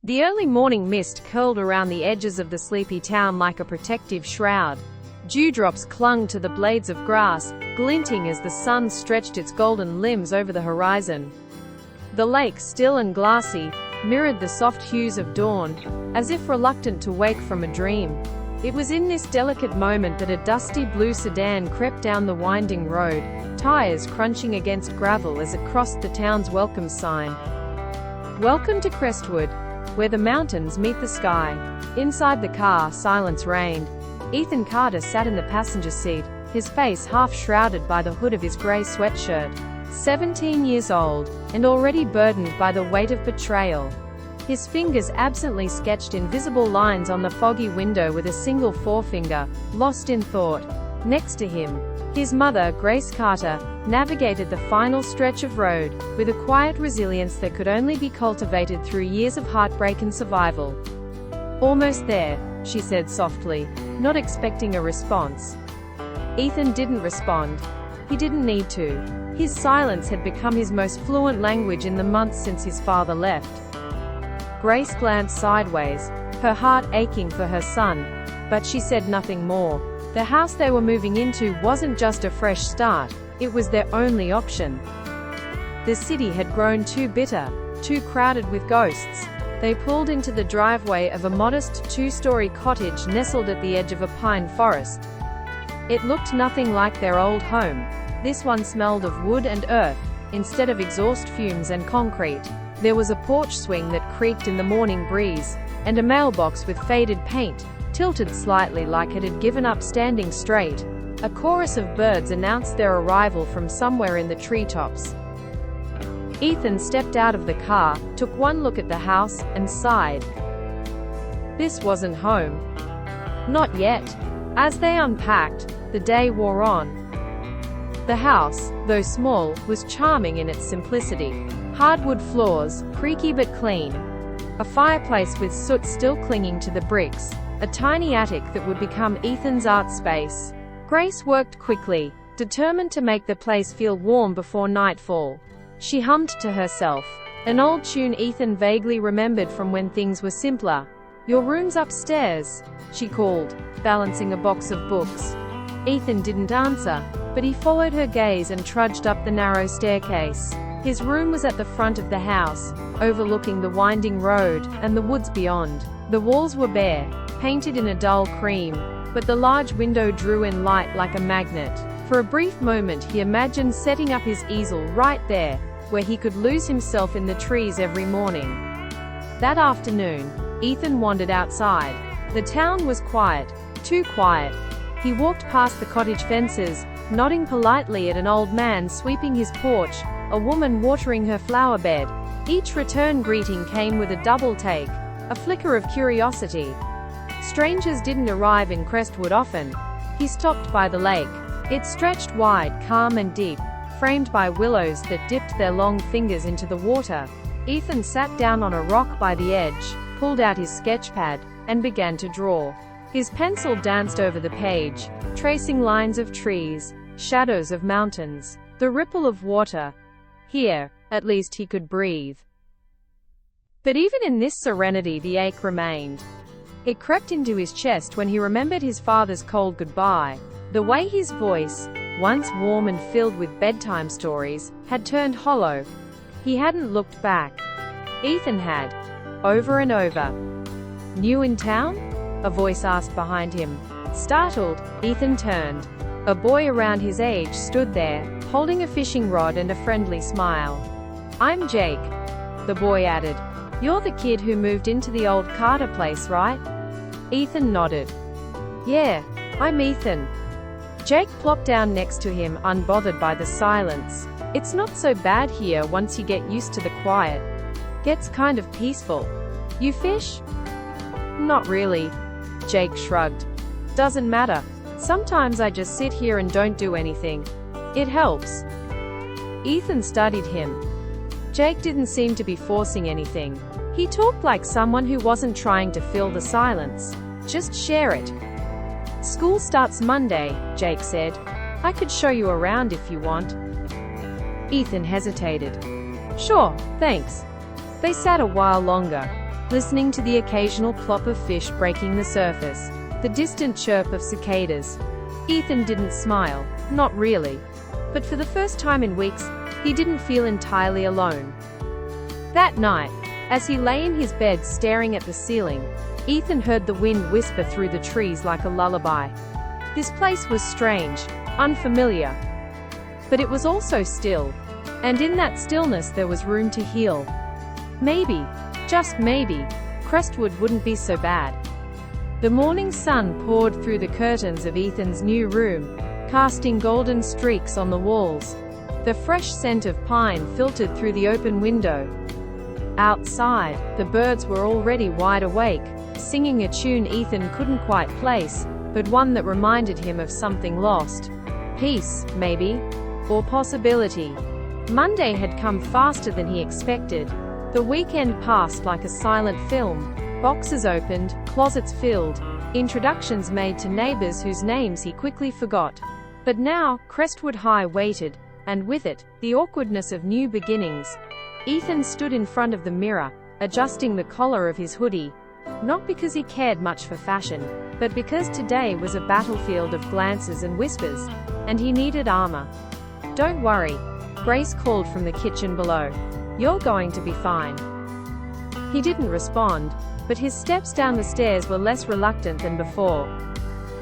The early morning mist curled around the edges of the sleepy town like a protective shroud. Dewdrops clung to the blades of grass, glinting as the sun stretched its golden limbs over the horizon. The lake, still and glassy, mirrored the soft hues of dawn, as if reluctant to wake from a dream. It was in this delicate moment that a dusty blue sedan crept down the winding road, tires crunching against gravel as it crossed the town's welcome sign. "Welcome to Crestwood, where the mountains meet the sky." Inside the car, silence reigned. Ethan Carter sat in the passenger seat, his face half shrouded by the hood of his gray sweatshirt. 17 years old, and already burdened by the weight of betrayal. His fingers absently sketched invisible lines on the foggy window with a single forefinger, lost in thought. Next to him, his mother, Grace Carter, navigated the final stretch of road, with a quiet resilience that could only be cultivated through years of heartbreak and survival. "Almost there," she said softly, not expecting a response. Ethan didn't respond. He didn't need to. His silence had become his most fluent language in the months since his father left. Grace glanced sideways, her heart aching for her son, but she said nothing more. The house they were moving into wasn't just a fresh start, it was their only option. The city had grown too bitter, too crowded with ghosts. They pulled into the driveway of a modest two-story cottage nestled at the edge of a pine forest. It looked nothing like their old home. This one smelled of wood and earth, instead of exhaust fumes and concrete. There was a porch swing that creaked in the morning breeze, and a mailbox with faded paint, tilted slightly like it had given up standing straight. A chorus of birds announced their arrival from somewhere in the treetops. Ethan stepped out of the car, took one look at the house, and sighed. This wasn't home. Not yet. As they unpacked, the day wore on. The house, though small, was charming in its simplicity. Hardwood floors, creaky but clean. A fireplace with soot still clinging to the bricks. A tiny attic that would become Ethan's art space. Grace worked quickly, determined to make the place feel warm before nightfall. She hummed to herself, an old tune Ethan vaguely remembered from when things were simpler. "Your room's upstairs," she called, balancing a box of books. Ethan didn't answer, but he followed her gaze and trudged up the narrow staircase. His room was at the front of the house, overlooking the winding road, and the woods beyond. The walls were bare, painted in a dull cream, but the large window drew in light like a magnet. For a brief moment he imagined setting up his easel right there, where he could lose himself in the trees every morning. That afternoon, Ethan wandered outside. The town was quiet, too quiet. He walked past the cottage fences, nodding politely at an old man sweeping his porch, a woman watering her flower bed. Each return greeting came with a double take, a flicker of curiosity. Strangers didn't arrive in Crestwood often. He stopped by the lake. It stretched wide, calm and deep, framed by willows that dipped their long fingers into the water. Ethan sat down on a rock by the edge, pulled out his sketch pad, and began to draw. His pencil danced over the page, tracing lines of trees, shadows of mountains, the ripple of water. Here, at least he could breathe. But even in this serenity the ache remained. It crept into his chest when he remembered his father's cold goodbye. The way his voice, once warm and filled with bedtime stories, had turned hollow. He hadn't looked back. Ethan had. Over and over. "New in town?" a voice asked behind him. Startled, Ethan turned. A boy around his age stood there, holding a fishing rod and a friendly smile. "I'm Jake," the boy added. "You're the kid who moved into the old Carter place, right?" Ethan nodded. "Yeah, I'm Ethan." Jake plopped down next to him, unbothered by the silence. "It's not so bad here once you get used to the quiet. Gets kind of peaceful. You fish?" "Not really." Jake shrugged. "Doesn't matter. Sometimes I just sit here and don't do anything. It helps." Ethan studied him. Jake didn't seem to be forcing anything. He talked like someone who wasn't trying to fill the silence. Just share it. "School starts Monday," Jake said. "I could show you around if you want." Ethan hesitated. "Sure, thanks." They sat a while longer. listening to the occasional plop of fish breaking the surface, the distant chirp of cicadas. Ethan didn't smile, not really. But for the first time in weeks, he didn't feel entirely alone. That night, as he lay in his bed staring at the ceiling, Ethan heard the wind whisper through the trees like a lullaby. This place was strange, unfamiliar. But it was also still, and in that stillness there was room to heal. Maybe, just maybe, Crestwood wouldn't be so bad. The morning sun poured through the curtains of Ethan's new room, casting golden streaks on the walls. The fresh scent of pine filtered through the open window. Outside, the birds were already wide awake, singing a tune Ethan couldn't quite place, but one that reminded him of something lost. Peace, maybe, or possibility. Monday had come faster than he expected. The weekend passed like a silent film. Boxes opened, closets filled, introductions made to neighbors whose names he quickly forgot. But now, Crestwood High waited, and with it, the awkwardness of new beginnings. Ethan stood in front of the mirror, adjusting the collar of his hoodie. Not because he cared much for fashion, but because today was a battlefield of glances and whispers, and he needed armor. "Don't worry," Grace called from the kitchen below. "You're going to be fine." He didn't respond, but his steps down the stairs were less reluctant than before.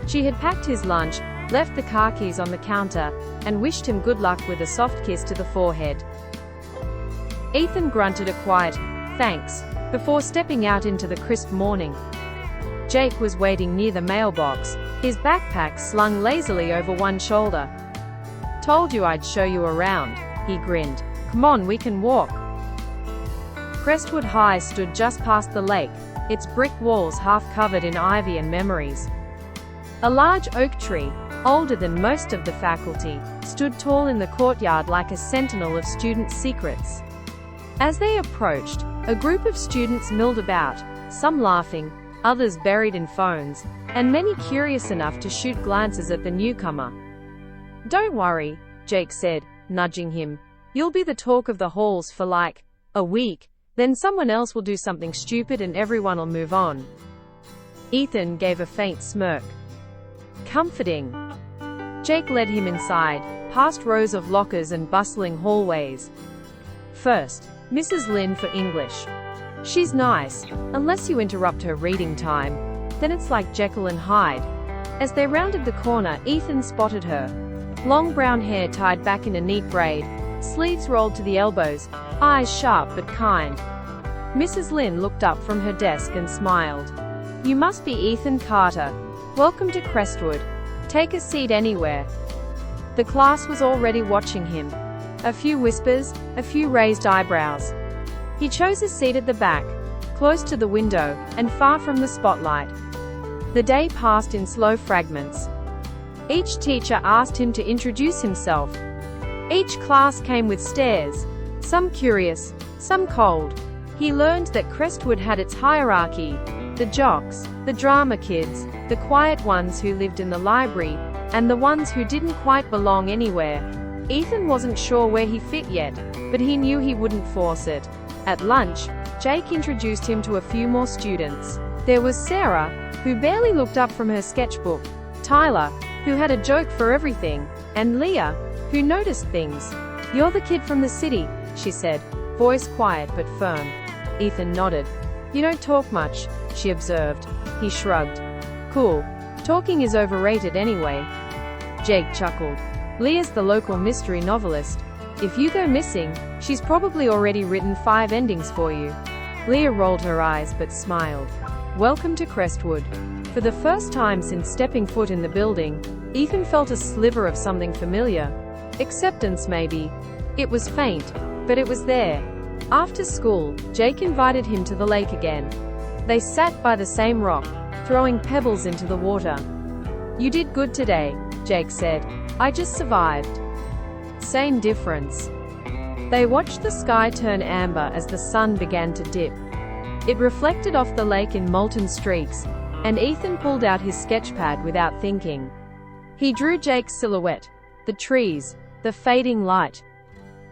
She had packed his lunch, left the car keys on the counter, and wished him good luck with a soft kiss to the forehead. Ethan grunted a quiet, "Thanks," before stepping out into the crisp morning. Jake was waiting near the mailbox, his backpack slung lazily over one shoulder. "Told you I'd show you around," he grinned. "Come on, we can walk." Crestwood High stood just past the lake, its brick walls half covered in ivy and memories. A large oak tree, older than most of the faculty, stood tall in the courtyard like a sentinel of student secrets. As they approached, a group of students milled about, some laughing, others buried in phones, and many curious enough to shoot glances at the newcomer. "Don't worry," Jake said, nudging him. "You'll be the talk of the halls for like a week, then someone else will do something stupid and everyone will move on." Ethan gave a faint smirk. Comforting. Jake led him inside, past rows of lockers and bustling hallways. First, Mrs. Lynn for English. She's nice, unless you interrupt her reading time. Then it's like Jekyll and Hyde. As they rounded the corner, Ethan spotted her. Long brown hair tied back in a neat braid, sleeves rolled to the elbows, eyes sharp but kind. Mrs. Lynn looked up from her desk and smiled. "You must be Ethan Carter. Welcome to Crestwood. Take a seat anywhere." The class was already watching him. A few whispers, a few raised eyebrows. He chose a seat at the back, close to the window, and far from the spotlight. The day passed in slow fragments. Each teacher asked him to introduce himself. Each class came with stares, some curious, some cold. He learned that Crestwood had its hierarchy: the jocks, the drama kids, the quiet ones who lived in the library, and the ones who didn't quite belong anywhere. Ethan wasn't sure where he fit yet, but he knew he wouldn't force it. At lunch, Jake introduced him to a few more students. There was Sarah, who barely looked up from her sketchbook, Tyler, who had a joke for everything, and Leah, who noticed things. "You're the kid from the city," she said, voice quiet but firm. Ethan nodded. "You don't talk much," she observed. He shrugged. "Cool. Talking is overrated anyway." Jake chuckled. "Leah's the local mystery novelist. If you go missing, she's probably already written 5 endings for you." Leah rolled her eyes but smiled. "Welcome to Crestwood." For the first time since stepping foot in the building, Ethan felt a sliver of something familiar. Acceptance, maybe. It was faint, but it was there. After school, Jake invited him to the lake again. They sat by the same rock, throwing pebbles into the water. "You did good today," Jake said. "I just survived." Same difference. They watched the sky turn amber as the sun began to dip. It reflected off the lake in molten streaks, and Ethan pulled out his sketchpad without thinking. He drew Jake's silhouette, the trees, the fading light.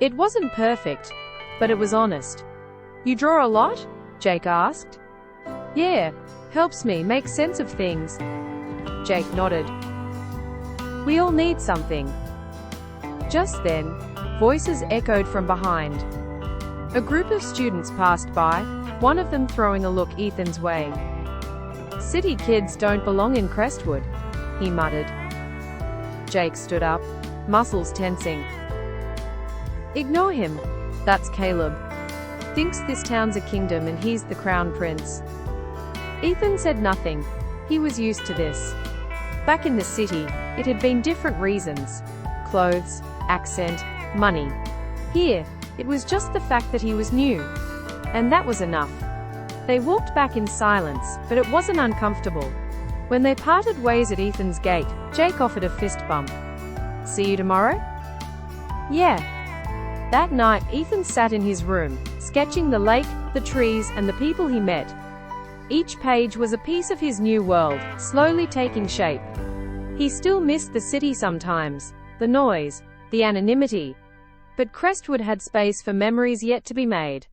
It wasn't perfect, but it was honest. "You draw a lot?" Jake asked. Yeah, helps me make sense of things. Jake nodded. We all need something. Just then, voices echoed from behind. A group of students passed by, one of them throwing a look Ethan's way. City kids don't belong in Crestwood, he muttered. Jake stood up, muscles tensing. Ignore him. That's Caleb. Thinks this town's a kingdom and he's the crown prince. Ethan said nothing. He was used to this. Back in the city, it had been different reasons. Clothes, accent, money. Here, it was just the fact that he was new. And that was enough. They walked back in silence, but it wasn't uncomfortable. When they parted ways at Ethan's gate, Jake offered a fist bump. See you tomorrow? Yeah. That night, Ethan sat in his room, sketching the lake, the trees, and the people he met. Each page was a piece of his new world, slowly taking shape. He still missed the city sometimes, the noise, the anonymity. But Crestwood had space for memories yet to be made.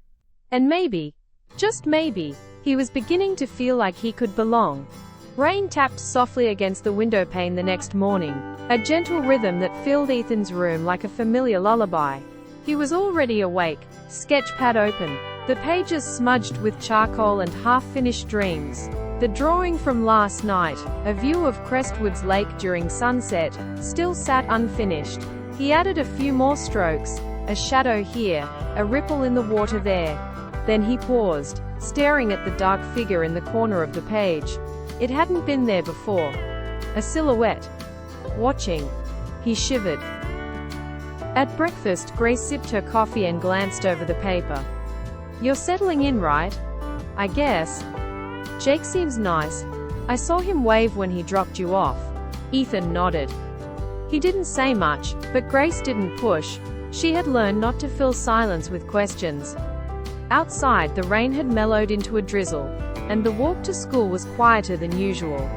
And maybe, just maybe, he was beginning to feel like he could belong. Rain tapped softly against the window pane the next morning, a gentle rhythm that filled Ethan's room like a familiar lullaby. He was already awake, sketchpad open, the pages smudged with charcoal and half-finished dreams. The drawing from last night, a view of Crestwood's lake during sunset, still sat unfinished. He added a few more strokes, a shadow here, a ripple in the water there. Then he paused, staring at the dark figure in the corner of the page. It hadn't been there before. A silhouette. Watching. He shivered. At breakfast, Grace sipped her coffee and glanced over the paper. You're settling in, right? I guess. Jake seems nice. I saw him wave when he dropped you off. Ethan nodded. He didn't say much, but Grace didn't push. She had learned not to fill silence with questions. Outside, the rain had mellowed into a drizzle, and the walk to school was quieter than usual.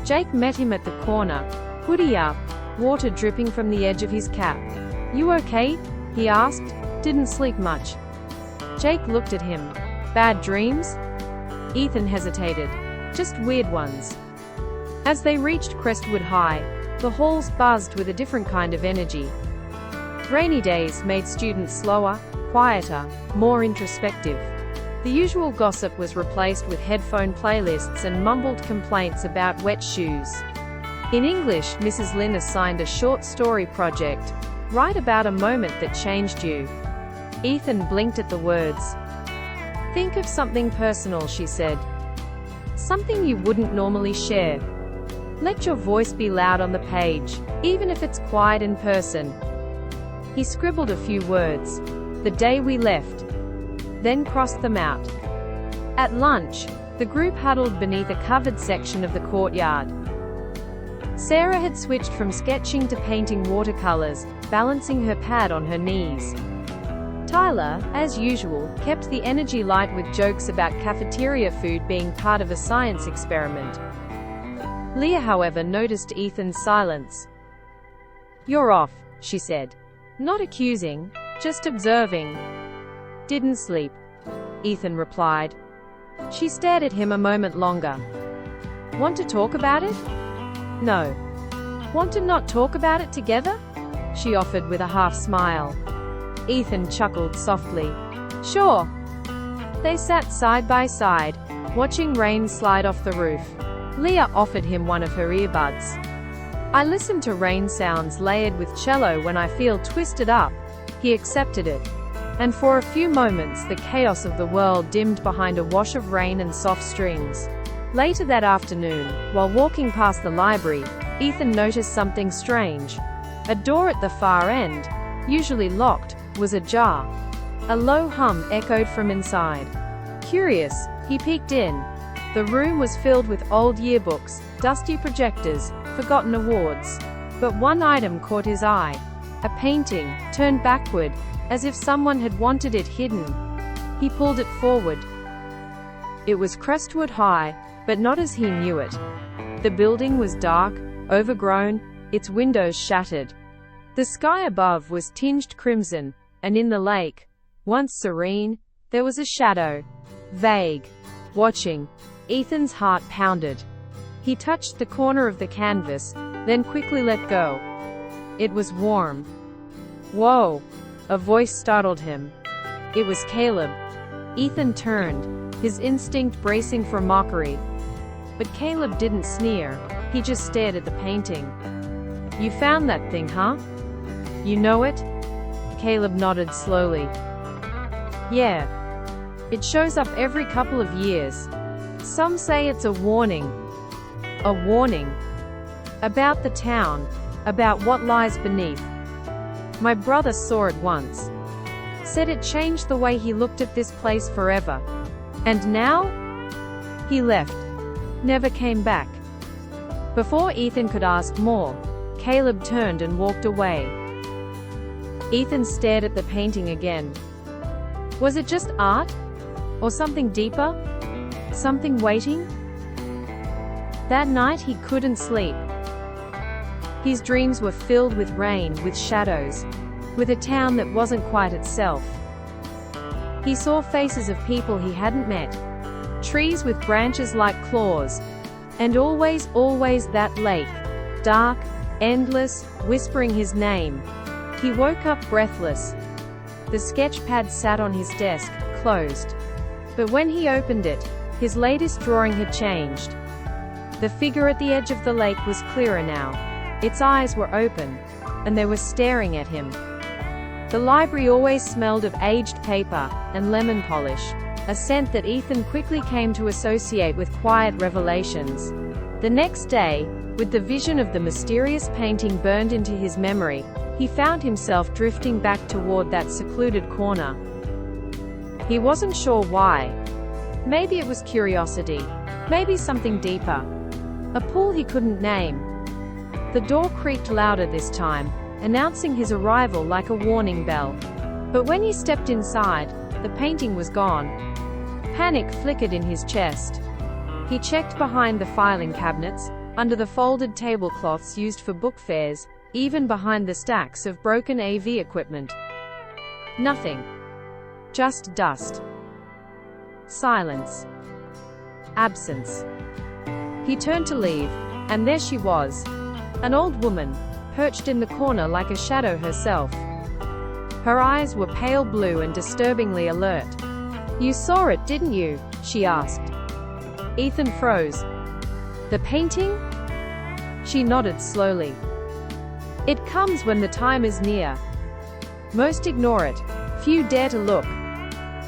Jake met him at the corner, hoodie up, water dripping from the edge of his cap. You okay? He asked. Didn't sleep much. Jake looked at him. Bad dreams? Ethan hesitated. Just weird ones. As they reached Crestwood High, the halls buzzed with a different kind of energy. Rainy days made students slower, quieter, more introspective. The usual gossip was replaced with headphone playlists and mumbled complaints about wet shoes. In English, Mrs. Lynn assigned a short story project. Write about a moment that changed you. Ethan blinked at the words. Think of something personal, she said. Something you wouldn't normally share. Let your voice be loud on the page, even if it's quiet in person. He scribbled a few words. The day we left. Then crossed them out. At lunch, the group huddled beneath a covered section of the courtyard. Sarah had switched from sketching to painting watercolors, balancing her pad on her knees. Tyler, as usual, kept the energy light with jokes about cafeteria food being part of a science experiment. Leah, however, noticed Ethan's silence. You're off, she said. Not accusing, just observing. Didn't sleep, Ethan replied. She stared at him a moment longer. Want to talk about it? No. Want to not talk about it together? She offered with a half smile. Ethan chuckled softly. Sure. They sat side by side, watching rain slide off the roof. Leah offered him one of her earbuds. I listen to rain sounds layered with cello when I feel twisted up. He accepted it. And for a few moments the chaos of the world dimmed behind a wash of rain and soft strings. Later that afternoon, while walking past the library, Ethan noticed something strange. A door at the far end, usually locked, was ajar. A low hum echoed from inside. Curious, he peeked in. The room was filled with old yearbooks, dusty projectors, forgotten awards. But one item caught his eye. A painting, turned backward, as if someone had wanted it hidden. He pulled it forward. It was Crestwood High, but not as he knew it. The building was dark, overgrown, its windows shattered. The sky above was tinged crimson, and in the lake, once serene, there was a shadow. Vague. Watching, Ethan's heart pounded. He touched the corner of the canvas, then quickly let go. It was warm. "Whoa!" A voice startled him. It was Caleb. Ethan turned, his instinct bracing for mockery. But Caleb didn't sneer, he just stared at the painting. "You found that thing, huh? You know it?" Caleb nodded slowly. "Yeah. It shows up every couple of years. Some say it's a warning." "A warning? About the town, about what lies beneath." "My brother saw it once. Said it changed the way he looked at this place forever. And now?" "He left. Never came back." Before Ethan could ask more, Caleb turned and walked away. Ethan stared at the painting again. Was it just art? Or something deeper? Something waiting? That night he couldn't sleep. His dreams were filled with rain, with shadows, with a town that wasn't quite itself. He saw faces of people he hadn't met, trees with branches like claws, and always that lake, dark, endless, whispering his name. He woke up breathless. The sketch pad sat on his desk, closed. But when he opened it, his latest drawing had changed. The figure at the edge of the lake was clearer now. Its eyes were open, and they were staring at him. The library always smelled of aged paper and lemon polish, a scent that Ethan quickly came to associate with quiet revelations. The next day, with the vision of the mysterious painting burned into his memory, he found himself drifting back toward that secluded corner. He wasn't sure why. Maybe it was curiosity, maybe something deeper. A pull he couldn't name. The door creaked louder this time, announcing his arrival like a warning bell. But when he stepped inside, the painting was gone. Panic flickered in his chest. He checked behind the filing cabinets, under the folded tablecloths used for book fairs, even behind the stacks of broken AV equipment. Nothing. Just dust. Silence. Absence. He turned to leave, and there she was. An old woman, perched in the corner like a shadow herself. Her eyes were pale blue and disturbingly alert. "You saw it, didn't you?" she asked. Ethan froze. "The painting?" She nodded slowly. "It comes when the time is near. Most ignore it. Few dare to look.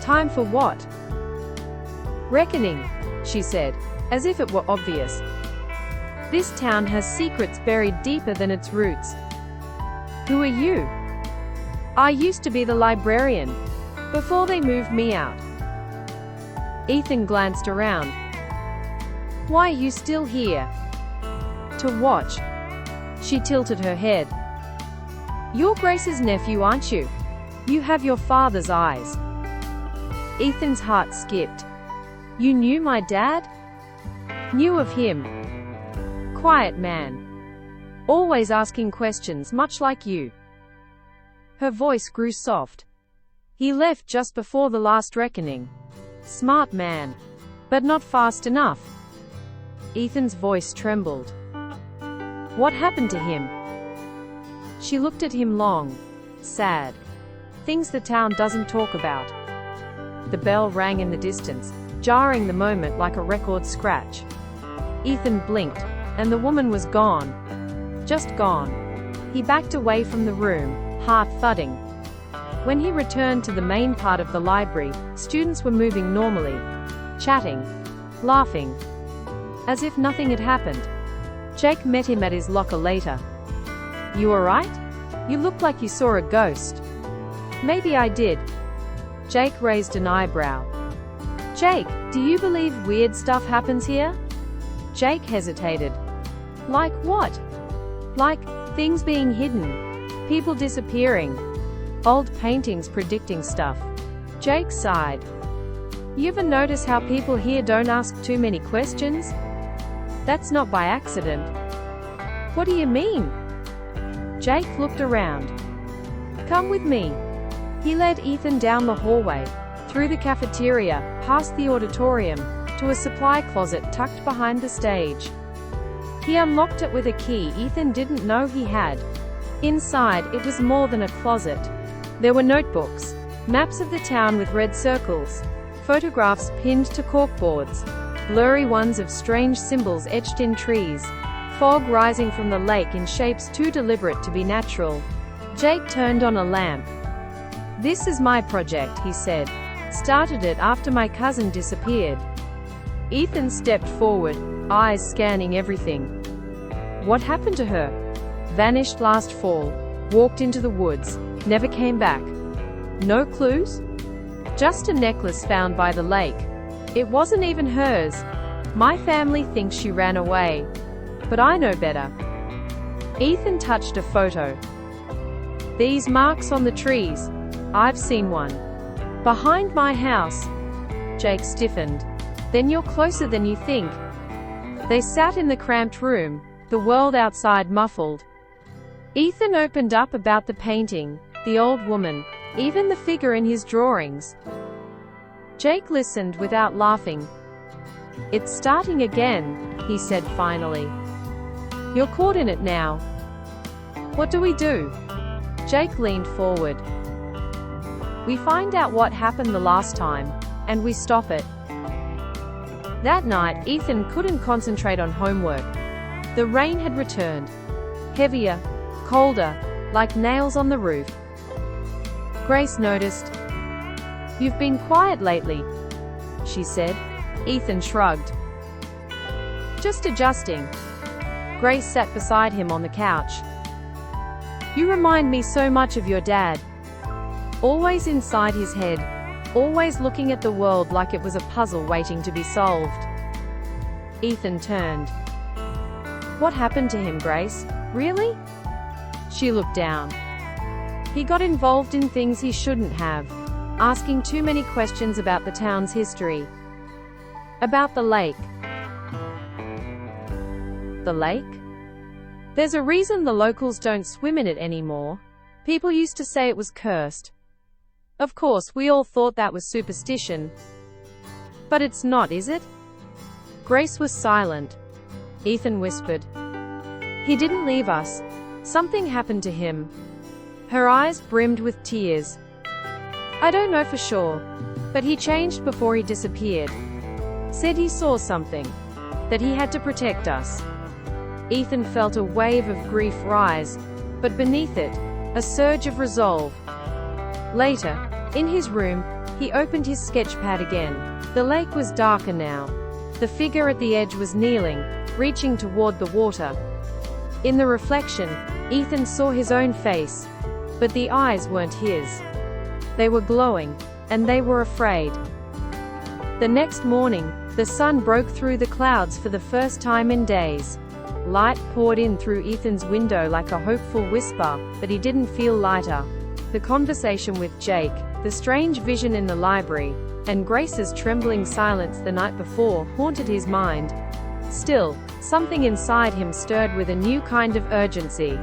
Time for what?" "Reckoning," she said, as if it were obvious. "This town has secrets buried deeper than its roots." "Who are you?" "I used to be the librarian, before they moved me out." Ethan glanced around. "Why are you still here?" "To watch." She tilted her head. "You're Grace's nephew, aren't you? You have your father's eyes." Ethan's heart skipped. "You knew my dad?" "Knew of him. Quiet man. Always asking questions, much like you." Her voice grew soft. "He left just before the last reckoning. Smart man. But not fast enough." Ethan's voice trembled. "What happened to him?" She looked at him long, sad. "Things the town doesn't talk about." The bell rang in the distance, jarring the moment like a record scratch. Ethan blinked, and the woman was gone. Just gone. He backed away from the room, heart thudding. When he returned to the main part of the library, students were moving normally, chatting, laughing, as if nothing had happened. Jake met him at his locker later. "You alright? You look like you saw a ghost." "Maybe I did." Jake raised an eyebrow. "Jake, do you believe weird stuff happens here?" Jake hesitated. "Like what?" "Like, things being hidden. People disappearing. Old paintings predicting stuff." Jake sighed. "You ever notice how people here don't ask too many questions? That's not by accident." "What do you mean?" Jake looked around. "Come with me." He led Ethan down the hallway, through the cafeteria, past the auditorium, to a supply closet tucked behind the stage. He unlocked it with a key Ethan didn't know he had. Inside, it was more than a closet. There were notebooks, maps of the town with red circles, photographs pinned to corkboards, blurry ones of strange symbols etched in trees, fog rising from the lake in shapes too deliberate to be natural. Jake turned on a lamp. "This is my project," he said. "Started it after my cousin disappeared." Ethan stepped forward, eyes scanning everything. "What happened to her?" "Vanished last fall. Walked into the woods. Never came back." "No clues?" "Just a necklace found by the lake. It wasn't even hers. My family thinks she ran away. But I know better." Ethan touched a photo. "These marks on the trees. I've seen one. Behind my house." Jake stiffened. "Then you're closer than you think." They sat in the cramped room, the world outside muffled. Ethan opened up about the painting, the old woman, even the figure in his drawings. Jake listened without laughing. "It's starting again," he said finally. "You're caught in it now. What do we do?" Jake leaned forward. "We find out what happened the last time, and we stop it." That night, Ethan couldn't concentrate on homework. The rain had returned. Heavier, colder, like nails on the roof. Grace noticed. "You've been quiet lately," she said. Ethan shrugged. "Just adjusting." Grace sat beside him on the couch. "You remind me so much of your dad. Always inside his head. Always looking at the world like it was a puzzle waiting to be solved." Ethan turned. "What happened to him, Grace? Really?" She looked down. "He got involved in things he shouldn't have. Asking too many questions about the town's history. About the lake." "The lake? There's a reason the locals don't swim in it anymore. People used to say it was cursed. Of course, we all thought that was superstition. But it's not, is it?" Grace was silent. Ethan whispered. "He didn't leave us. Something happened to him." Her eyes brimmed with tears. "I don't know for sure. But he changed before he disappeared. Said he saw something. That he had to protect us." Ethan felt a wave of grief rise, but beneath it, a surge of resolve. Later, in his room, he opened his sketchpad again. The lake was darker now. The figure at the edge was kneeling, reaching toward the water. In the reflection, Ethan saw his own face, but the eyes weren't his. They were glowing, and they were afraid. The next morning, the sun broke through the clouds for the first time in days. Light poured in through Ethan's window like a hopeful whisper, but he didn't feel lighter. The conversation with Jake, the strange vision in the library, and Grace's trembling silence the night before haunted his mind. Still, something inside him stirred with a new kind of urgency.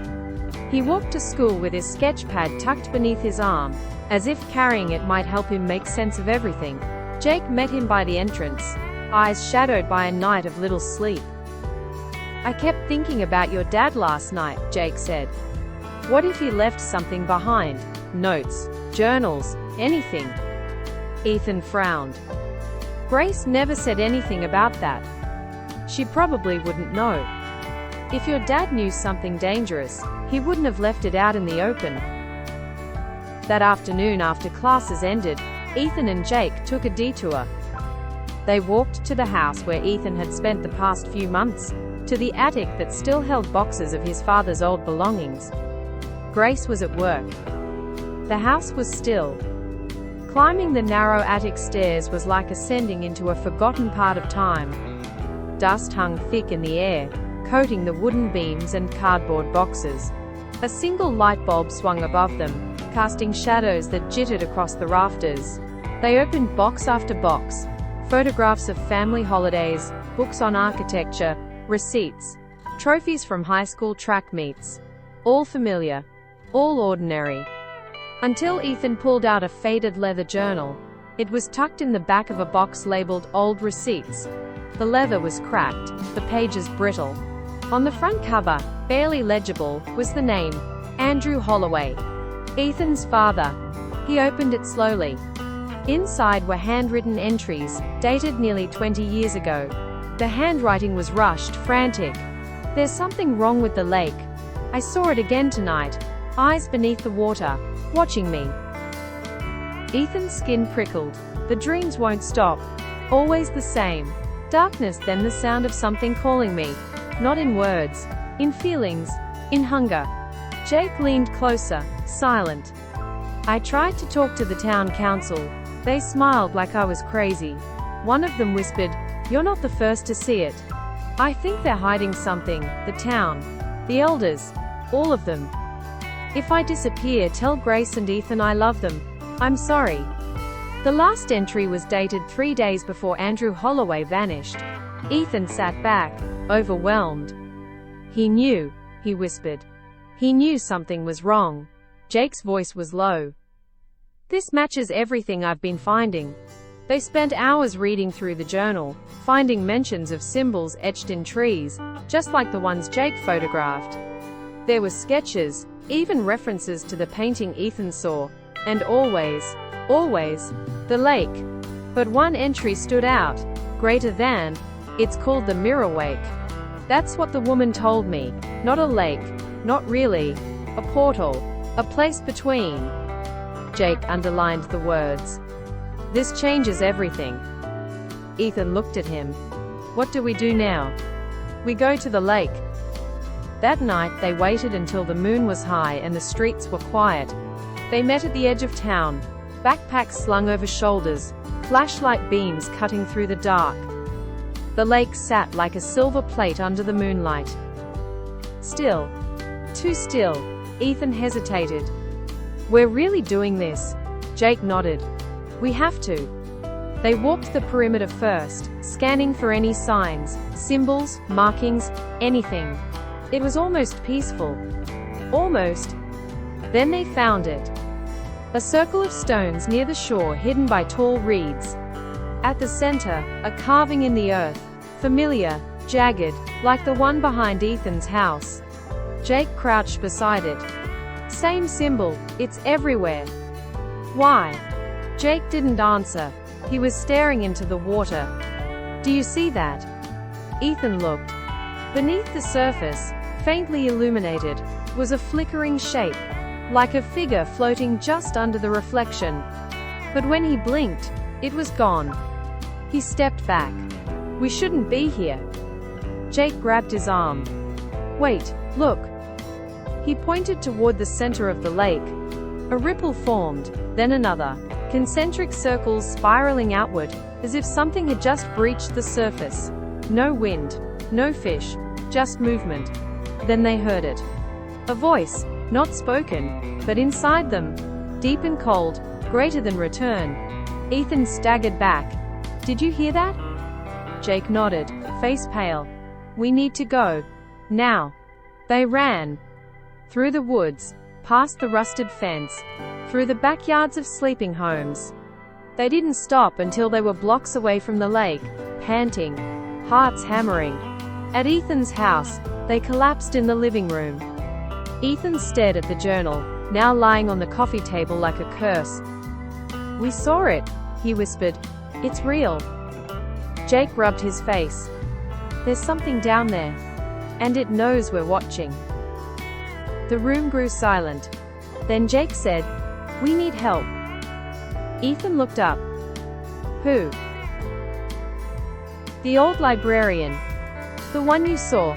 He walked to school with his sketchpad tucked beneath his arm, as if carrying it might help him make sense of everything. Jake met him by the entrance, eyes shadowed by a night of little sleep. "I kept thinking about your dad last night," Jake said. "What if he left something behind? Notes, journals, anything?" Ethan frowned. "Grace never said anything about that. She probably wouldn't know. If your dad knew something dangerous, he wouldn't have left it out in the open." That afternoon after classes ended, Ethan and Jake took a detour. They walked to the house where Ethan had spent the past few months, to the attic that still held boxes of his father's old belongings. Grace was at work. The house was still. Climbing the narrow attic stairs was like ascending into a forgotten part of time. Dust hung thick in the air, coating the wooden beams and cardboard boxes. A single light bulb swung above them, casting shadows that jittered across the rafters. They opened box after box. Photographs of family holidays, books on architecture, receipts, trophies from high school track meets. All familiar, all ordinary. Until Ethan pulled out a faded leather journal. It was tucked in the back of a box labeled Old Receipts. The leather was cracked, the pages brittle. On the front cover, barely legible, was the name, Andrew Holloway, Ethan's father. He opened it slowly. Inside were handwritten entries, dated nearly 20 years ago. The handwriting was rushed, frantic. "There's something wrong with the lake. I saw it again tonight. Eyes beneath the water, watching me." Ethan's skin prickled. The dreams won't stop. Always the same. Darkness, then the sound of something calling me. Not in words. In feelings. In hunger. Jake leaned closer, silent. I tried to talk to the town council. They smiled like I was crazy. One of them whispered, "You're not the first to see it. I think they're hiding something, the town. The elders. All of them. If I disappear, tell Grace and Ethan I love them. I'm sorry." The last entry was dated 3 days before Andrew Holloway vanished. Ethan sat back, overwhelmed. "He knew," he whispered. "He knew something was wrong." Jake's voice was low. "This matches everything I've been finding." They spent hours reading through the journal, finding mentions of symbols etched in trees, just like the ones Jake photographed. There were sketches, even references to the painting Ethan saw, and always, the lake. But one entry stood out, greater than. It's called the Mirror Wake. That's what the woman told me. Not a lake, not really. A portal, a place between. Jake underlined the words. "This changes everything." Ethan looked at him. "What do we do now?" "We go to the lake." That night they waited until the moon was high and the streets were quiet. They met at the edge of town, backpacks slung over shoulders, flashlight beams cutting through the dark. The lake sat like a silver plate under the moonlight. Still. Too still. Ethan hesitated. "We're really doing this?" Jake nodded. "We have to." They walked the perimeter first, scanning for any signs, symbols, markings, anything. It was almost peaceful. Almost. Then they found it. A circle of stones near the shore hidden by tall reeds. At the center, a carving in the earth, familiar, jagged, like the one behind Ethan's house. Jake crouched beside it. "Same symbol, it's everywhere." "Why?" Jake didn't answer. He was staring into the water. "Do you see that?" Ethan looked. Beneath the surface, faintly illuminated, was a flickering shape, like a figure floating just under the reflection. But when he blinked, it was gone. He stepped back. "We shouldn't be here." Jake grabbed his arm. "Wait, look." He pointed toward the center of the lake. A ripple formed, then another. Concentric circles spiraling outward, as if something had just breached the surface. No wind, no fish, just movement. Then they heard it. A voice, not spoken, but inside them, deep and cold, greater than return. Ethan staggered back. "Did you hear that?" Jake nodded, face pale. "We need to go. Now." They ran. Through the woods, past the rusted fence, through the backyards of sleeping homes. They didn't stop until they were blocks away from the lake, panting, hearts hammering. At Ethan's house, they collapsed in the living room. Ethan stared at the journal, now lying on the coffee table like a curse. "We saw it," he whispered. "It's real." Jake rubbed his face. "There's something down there. And it knows we're watching." The room grew silent. Then Jake said, "We need help." Ethan looked up. "Who?" "The old librarian. The one you saw.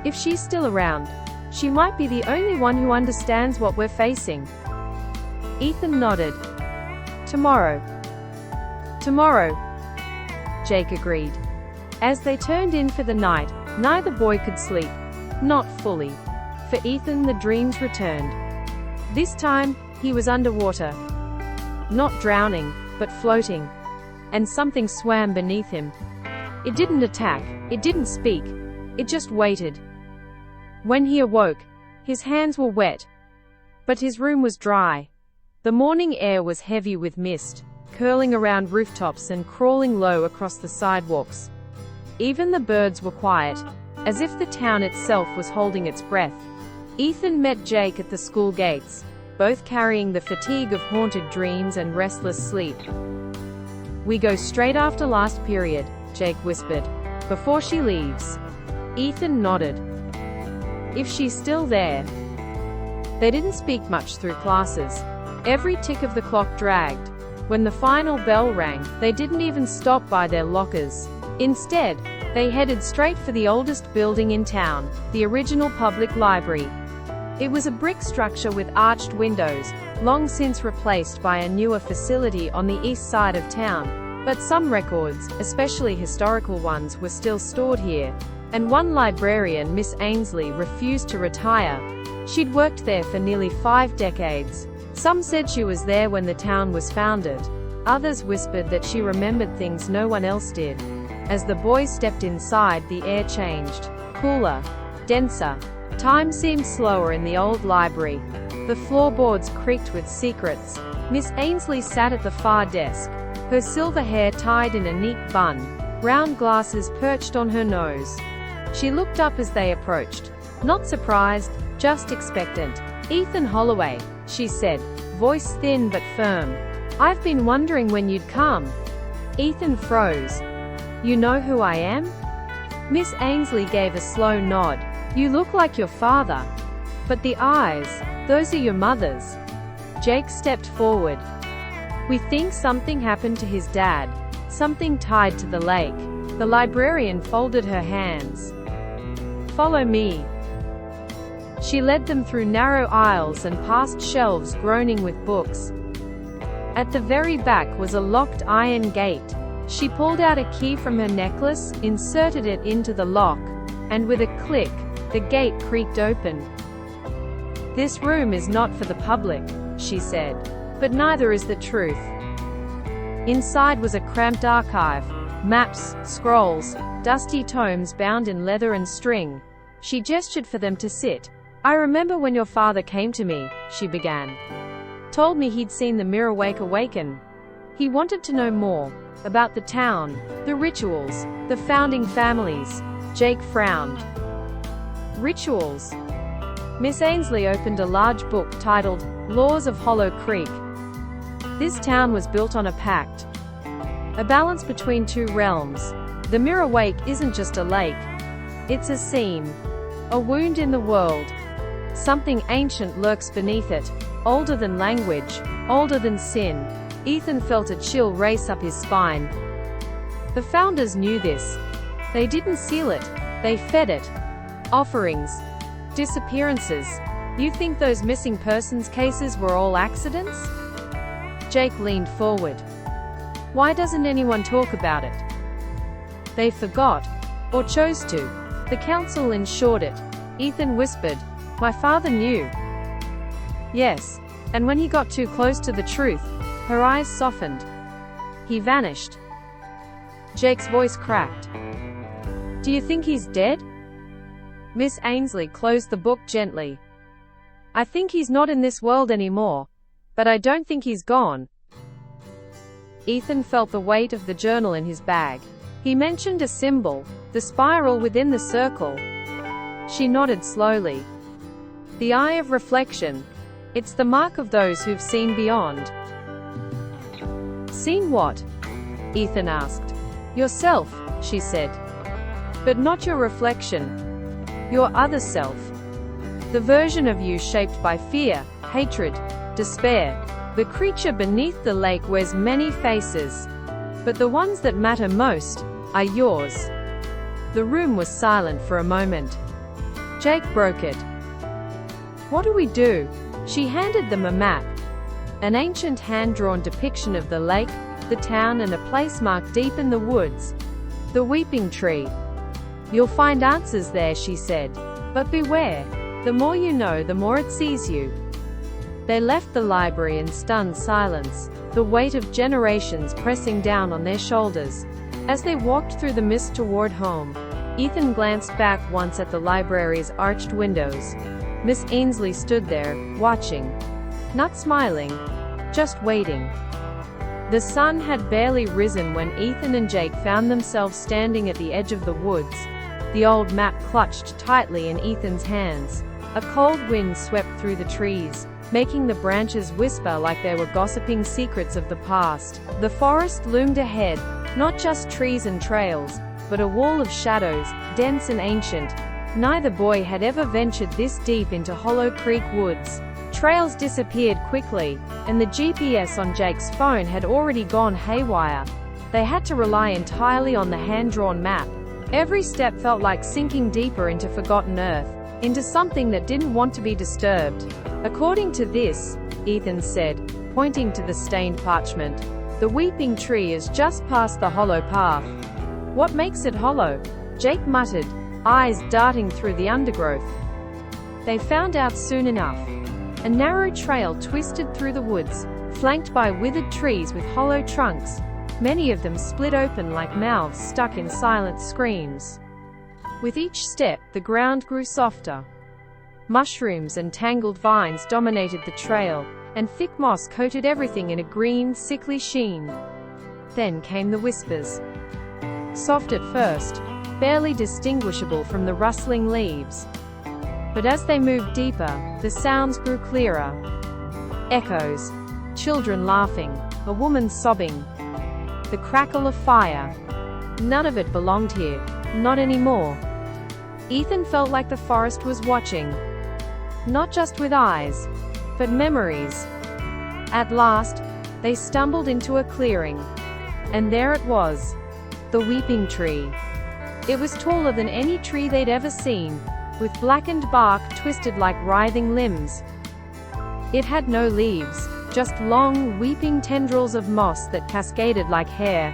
If she's still around, she might be the only one who understands what we're facing." Ethan nodded. "Tomorrow." "Tomorrow," Jake agreed. As they turned in for the night, neither boy could sleep. Not fully. For Ethan, the dreams returned. This time, he was underwater. Not drowning, but floating. And something swam beneath him. It didn't attack, it didn't speak, it just waited. When he awoke, his hands were wet. But his room was dry. The morning air was heavy with mist. curling around rooftops and crawling low across the sidewalks. Even the birds were quiet, as if the town itself was holding its breath. Ethan met Jake at the school gates, both carrying the fatigue of haunted dreams and restless sleep. "We go straight after last period," Jake whispered, "before she leaves." Ethan nodded. "If she's still there." They didn't speak much through classes. Every tick of the clock dragged. When the final bell rang, they didn't even stop by their lockers. Instead, they headed straight for the oldest building in town, the original public library. It was a brick structure with arched windows, long since replaced by a newer facility on the east side of town. But some records, especially historical ones, were still stored here. And one librarian, Miss Ainsley, refused to retire. She'd worked there for nearly 5 decades. Some said she was there when the town was founded. Others whispered that she remembered things no one else did. As the boys stepped inside, the air changed. Cooler. Denser. Time seemed slower in the old library. The floorboards creaked with secrets. Miss Ainsley sat at the far desk, her silver hair tied in a neat bun, round glasses perched on her nose. She looked up as they approached. Not surprised, just expectant. "Ethan Holloway," she said, voice thin but firm. "I've been wondering when you'd come." Ethan froze. "You know who I am?" Miss Ainsley gave a slow nod. "You look like your father. But the eyes, those are your mother's." Jake stepped forward. "We think something happened to his dad. Something tied to the lake." The librarian folded her hands. "Follow me." She led them through narrow aisles and past shelves groaning with books. At the very back was a locked iron gate. She pulled out a key from her necklace, inserted it into the lock, and with a click, the gate creaked open. "This room is not for the public," she said. "But neither is the truth." Inside was a cramped archive. Maps, scrolls, dusty tomes bound in leather and string. She gestured for them to sit. "I remember when your father came to me," she began. "Told me he'd seen the mirror wake awaken. He wanted to know more. About the town, the rituals, the founding families." Jake frowned. "Rituals?" Miss Ainsley opened a large book titled, Laws of Hollow Creek. "This town was built on a pact. A balance between two realms. The mirror wake isn't just a lake. It's a seam. A wound in the world. Something ancient lurks beneath it. Older than language. Older than sin." Ethan felt a chill race up his spine. The founders knew this. They didn't seal it. They fed it. Offerings. Disappearances. "You think those missing persons cases were all accidents?" Jake leaned forward. "Why doesn't anyone talk about it?" "They forgot. Or chose to." The council ensured it. Ethan whispered. "My father knew." "Yes. And when he got too close to the truth," her eyes softened. "He vanished." Jake's voice cracked. "Do you think he's dead?" Miss Ainsley closed the book gently. "I think he's not in this world anymore. But I don't think he's gone." Ethan felt the weight of the journal in his bag. He mentioned a symbol, the spiral within the circle. She nodded slowly. "The eye of reflection. It's the mark of those who've seen beyond." "Seen what?" Ethan asked. "Yourself," she said. "But not your reflection. Your other self. The version of you shaped by fear, hatred, despair. The creature beneath the lake wears many faces. But the ones that matter most are yours." The room was silent for a moment. Jake broke it. "What do we do?" She handed them a map. An ancient hand-drawn depiction of the lake, the town, and a place marked deep in the woods. "The Weeping Tree. You'll find answers there," she said. "But beware. The more you know, the more it sees you." They left the library in stunned silence, the weight of generations pressing down on their shoulders. As they walked through the mist toward home, Ethan glanced back once at the library's arched windows. Miss Ainsley stood there, watching. Not smiling, just waiting. The sun had barely risen when Ethan and Jake found themselves standing at the edge of the woods, the old map clutched tightly in Ethan's hands. A cold wind swept through the trees, making the branches whisper like they were gossiping secrets of the past. The forest loomed ahead, not just trees and trails, but a wall of shadows, dense and ancient. Neither boy had ever ventured this deep into Hollow Creek woods. Trails disappeared quickly, and the GPS on Jake's phone had already gone haywire. They had to rely entirely on the hand-drawn map. Every step felt like sinking deeper into forgotten earth, into something that didn't want to be disturbed. According to this, Ethan said, pointing to the stained parchment, the weeping tree is just past the hollow path. What makes it hollow? Jake muttered, eyes darting through the undergrowth. They found out soon enough. A narrow trail twisted through the woods, flanked by withered trees with hollow trunks, many of them split open like mouths stuck in silent screams. With each step, the ground grew softer. Mushrooms and tangled vines dominated the trail, and thick moss coated everything in a green, sickly sheen. Then came the whispers. Soft at first, barely distinguishable from the rustling leaves. But as they moved deeper, the sounds grew clearer. Echoes, children laughing, a woman sobbing, the crackle of fire. None of it belonged here, not anymore. Ethan felt like the forest was watching. Not just with eyes, but memories. At last, they stumbled into a clearing. And there it was, the weeping tree. It was taller than any tree they'd ever seen, with blackened bark twisted like writhing limbs. It had no leaves, just long, weeping tendrils of moss that cascaded like hair.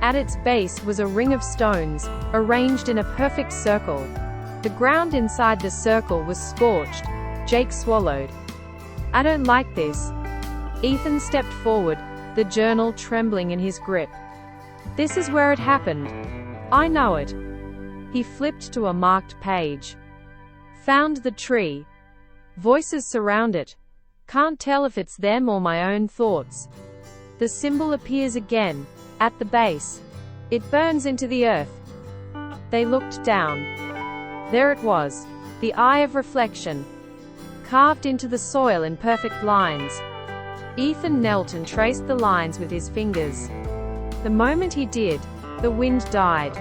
At its base was a ring of stones, arranged in a perfect circle. The ground inside the circle was scorched. Jake swallowed. I don't like this. Ethan stepped forward, the journal trembling in his grip. This is where it happened. I know it. He flipped to a marked page. Found the tree. Voices surround it. Can't tell if it's them or my own thoughts. The symbol appears again, at the base. It burns into the earth. They looked down. There it was, the eye of reflection, carved into the soil in perfect lines. Ethan knelt and traced the lines with his fingers. The moment he did, the wind died.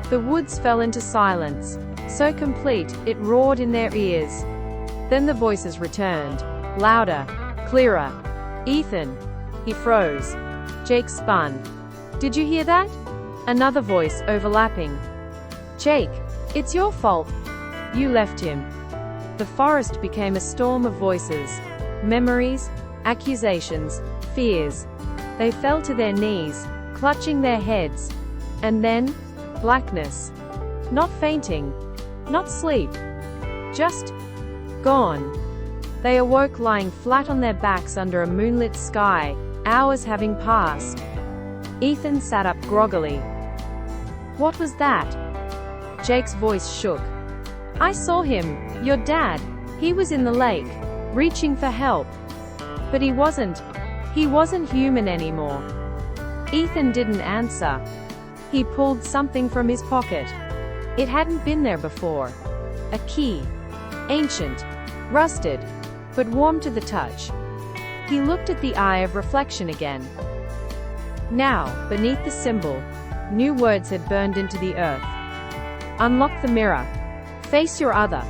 The woods fell into silence, so complete, it roared in their ears. Then the voices returned, louder, clearer. Ethan. He froze. Jake spun. Did you hear that? Another voice, overlapping. Jake, it's your fault. You left him. The forest became a storm of voices. Memories, accusations, fears. They fell to their knees, clutching their heads. And then, blackness. Not fainting. Not sleep. Just gone. They awoke lying flat on their backs under a moonlit sky, hours having passed. Ethan sat up groggily. What was that? Jake's voice shook. I saw him, your dad. He was in the lake, reaching for help. But he wasn't human anymore. Ethan didn't answer. He pulled something from his pocket. It hadn't been there before. A key. Ancient. Rusted. But warm to the touch. He looked at the eye of reflection again. Now, beneath the symbol, new words had burned into the earth. Unlock the mirror. Face your other.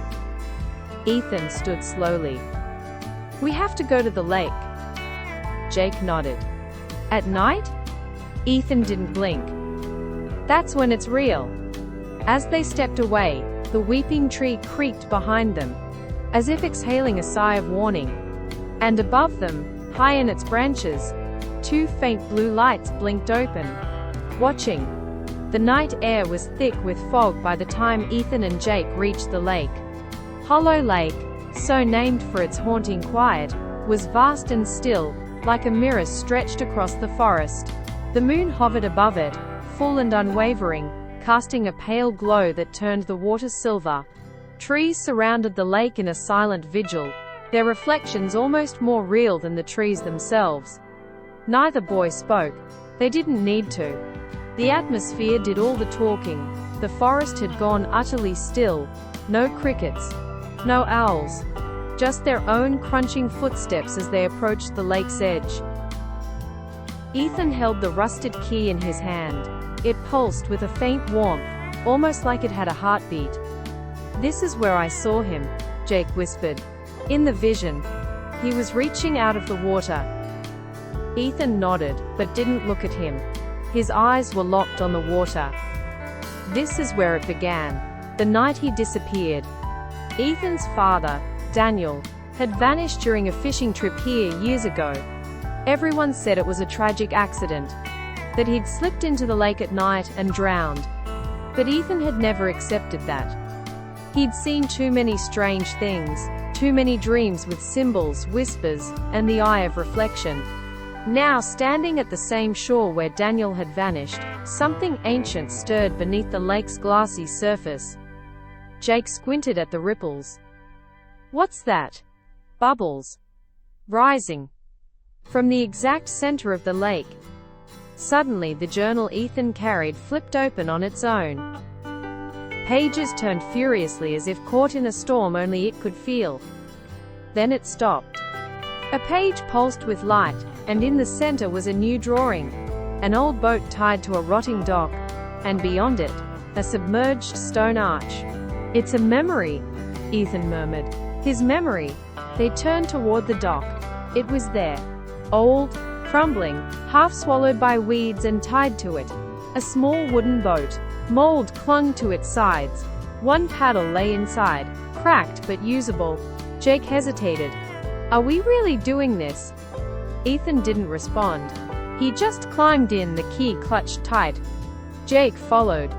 Ethan stood slowly. We have to go to the lake. Jake nodded. At night? Ethan didn't blink. That's when it's real. As they stepped away, the weeping tree creaked behind them, as if exhaling a sigh of warning. And above them, high in its branches, two faint blue lights blinked open, watching. The night air was thick with fog by the time Ethan and Jake reached the lake. Hollow Lake, so named for its haunting quiet, was vast and still, like a mirror stretched across the forest. The moon hovered above it, full and unwavering, casting a pale glow that turned the water silver. Trees surrounded the lake in a silent vigil, their reflections almost more real than the trees themselves. Neither boy spoke. They didn't need to. The atmosphere did all the talking. The forest had gone utterly still. No crickets. No owls. Just their own crunching footsteps as they approached the lake's edge. Ethan held the rusted key in his hand. It pulsed with a faint warmth, almost like it had a heartbeat. "This is where I saw him," Jake whispered. "In the vision. He was reaching out of the water." Ethan nodded, but didn't look at him. His eyes were locked on the water. This is where it began. The night he disappeared. Ethan's father, Daniel, had vanished during a fishing trip here years ago. Everyone said it was a tragic accident, that he'd slipped into the lake at night and drowned. But Ethan had never accepted that. He'd seen too many strange things, too many dreams with symbols, whispers, and the eye of reflection. Now, standing at the same shore where Daniel had vanished, something ancient stirred beneath the lake's glassy surface. Jake squinted at the ripples. "What's that?" "Bubbles. Rising. From the exact center of the lake." Suddenly the journal Ethan carried flipped open on its own. Pages turned furiously as if caught in a storm only it could feel. Then it stopped. A page pulsed with light, and in the center was a new drawing. An old boat tied to a rotting dock, and beyond it, a submerged stone arch. "It's a memory," Ethan murmured. His memory. They turned toward the dock. It was there. Old, crumbling, half swallowed by weeds and tied to it. A small wooden boat. Mold clung to its sides. One paddle lay inside, cracked but usable. Jake hesitated. "Are we really doing this?" Ethan didn't respond. He just climbed in, the key clutched tight. Jake followed.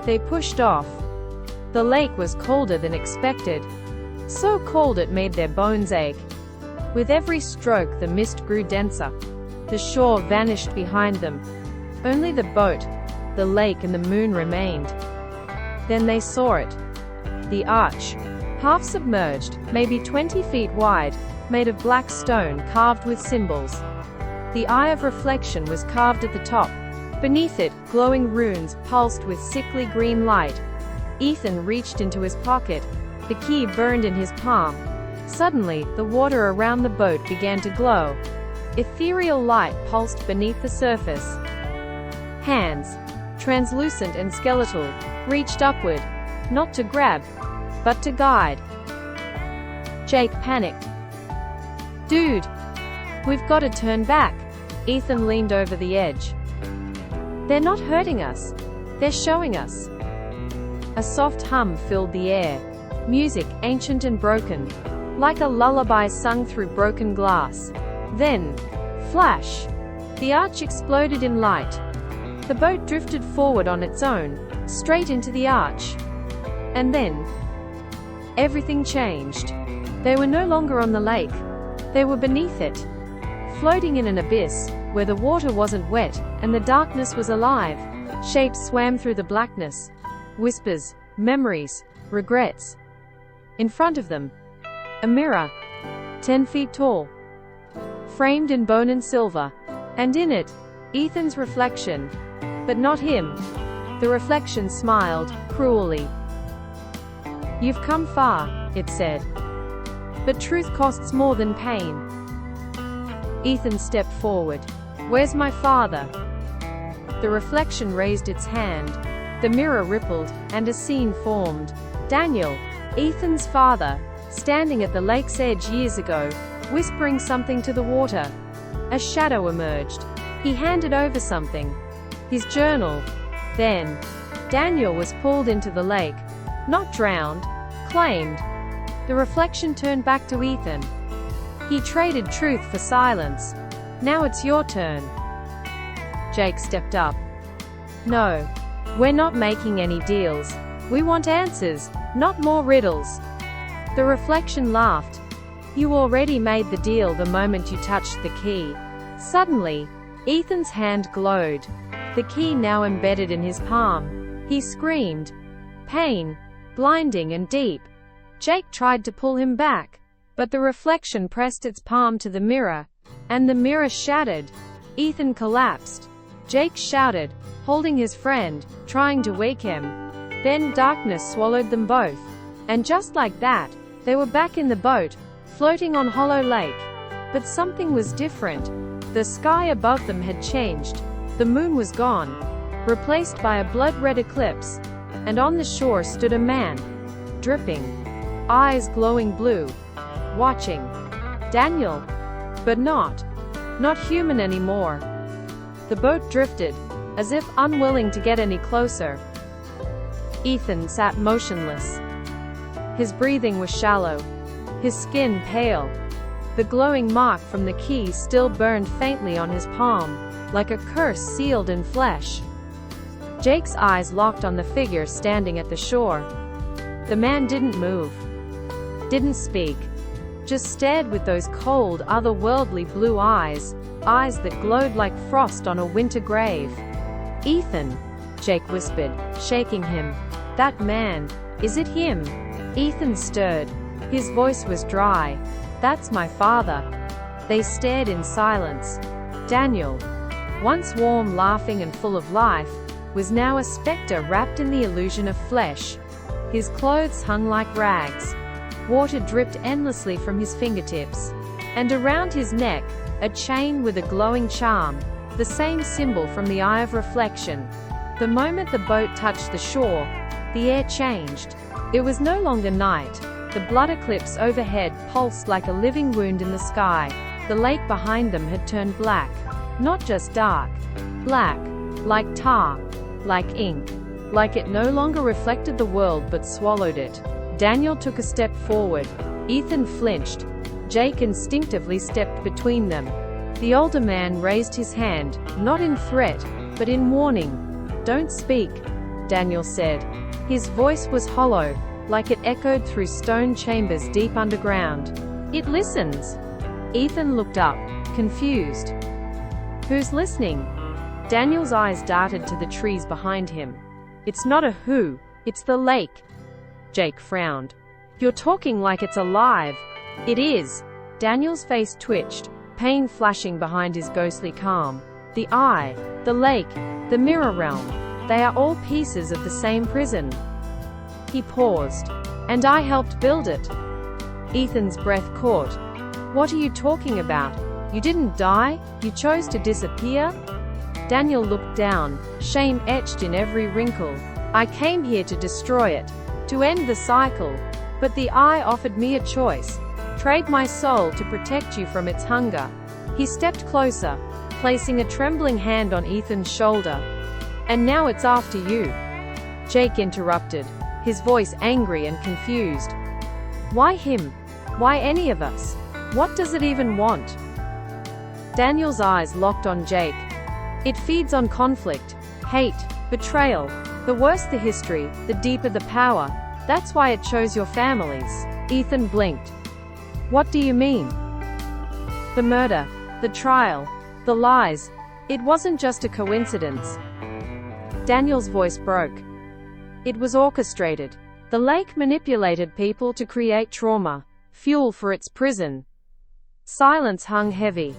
They pushed off. The lake was colder than expected. So cold it made their bones ache. With every stroke the mist grew denser. The shore vanished behind them. Only the boat, the lake and the moon remained. Then they saw it. The arch. Half submerged, maybe 20 feet wide, made of black stone carved with symbols. The eye of reflection was carved at the top. Beneath it, glowing runes pulsed with sickly green light. Ethan reached into his pocket. The key burned in his palm. Suddenly, the water around the boat began to glow. Ethereal light pulsed beneath the surface. Hands, translucent and skeletal, reached upward, not to grab, but to guide. Jake panicked. "Dude, we've got to turn back." Ethan leaned over the edge. "They're not hurting us. They're showing us." A soft hum filled the air. Music, ancient and broken, like a lullaby sung through broken glass. Then, flash! The arch exploded in light. The boat drifted forward on its own, straight into the arch. And then, everything changed. They were no longer on the lake. They were beneath it, floating in an abyss, where the water wasn't wet, and the darkness was alive. Shapes swam through the blackness. Whispers, memories, regrets. In front of them, a mirror, 10 feet tall, framed in bone and silver, and in it, Ethan's reflection. But not him. The reflection smiled, cruelly. "You've come far," it said. "But truth costs more than pain." Ethan stepped forward. "Where's my father?" The reflection raised its hand. The mirror rippled, and a scene formed. Daniel, Ethan's father, standing at the lake's edge years ago, whispering something to the water. A shadow emerged. He handed over something. His journal. Then, Daniel was pulled into the lake. Not drowned. Claimed. The reflection turned back to Ethan. He traded truth for silence. "Now it's your turn." Jake stepped up. "No. We're not making any deals. We want answers, not more riddles." The reflection laughed. "You already made the deal the moment you touched the key." Suddenly, Ethan's hand glowed. The key now embedded in his palm. He screamed. Pain. Blinding and deep. Jake tried to pull him back, but the reflection pressed its palm to the mirror, and the mirror shattered. Ethan collapsed. Jake shouted, holding his friend, trying to wake him. Then darkness swallowed them both. And just like that, they were back in the boat, floating on Hollow Lake. But something was different. The sky above them had changed. The moon was gone, replaced by a blood-red eclipse. And on the shore stood a man, dripping, eyes glowing blue, watching. Daniel. But not human anymore. The boat drifted, as if unwilling to get any closer. Ethan sat motionless. His breathing was shallow, his skin pale. The glowing mark from the key still burned faintly on his palm, like a curse sealed in flesh. Jake's eyes locked on the figure standing at the shore. The man didn't move, didn't speak, just stared with those cold, otherworldly blue eyes, eyes that glowed like frost on a winter grave. "Ethan," Jake whispered, shaking him. "That man, is it him?" Ethan stirred. His voice was dry. "That's my father." They stared in silence. Daniel, once warm, laughing and full of life, was now a specter wrapped in the illusion of flesh. His clothes hung like rags. Water dripped endlessly from his fingertips. And around his neck, a chain with a glowing charm, the same symbol from the Eye of Reflection. The moment the boat touched the shore, the air changed. It was no longer night. The blood eclipse overhead pulsed like a living wound in the sky. The lake behind them had turned black. Not just dark. Black. Like tar. Like ink. Like it no longer reflected the world but swallowed it. Daniel took a step forward. Ethan flinched. Jake instinctively stepped between them. The older man raised his hand, not in threat, but in warning. "Don't speak," Daniel said. His voice was hollow, like it echoed through stone chambers deep underground. "It listens." Ethan looked up, confused. "Who's listening?" Daniel's eyes darted to the trees behind him. "It's not a who, it's the lake." Jake frowned. "You're talking like it's alive." "It is." Daniel's face twitched, pain flashing behind his ghostly calm. "The eye, the lake, the mirror realm, they are all pieces of the same prison." He paused. "And I helped build it." Ethan's breath caught. "What are you talking about? You didn't die, you chose to disappear?" Daniel looked down, shame etched in every wrinkle. "I came here to destroy it, to end the cycle. But the eye offered me a choice. Trade my soul to protect you from its hunger." He stepped closer, placing a trembling hand on Ethan's shoulder. "And now it's after you." Jake interrupted, his voice angry and confused. "Why him? Why any of us? What does it even want?" Daniel's eyes locked on Jake. "It feeds on conflict, hate, betrayal. The worse the history, the deeper the power. That's why it chose your families." Ethan blinked. "What do you mean?" "The murder, the trial, the lies. It wasn't just a coincidence." Daniel's voice broke. "It was orchestrated. The lake manipulated people to create trauma, fuel for its prison." Silence hung heavy.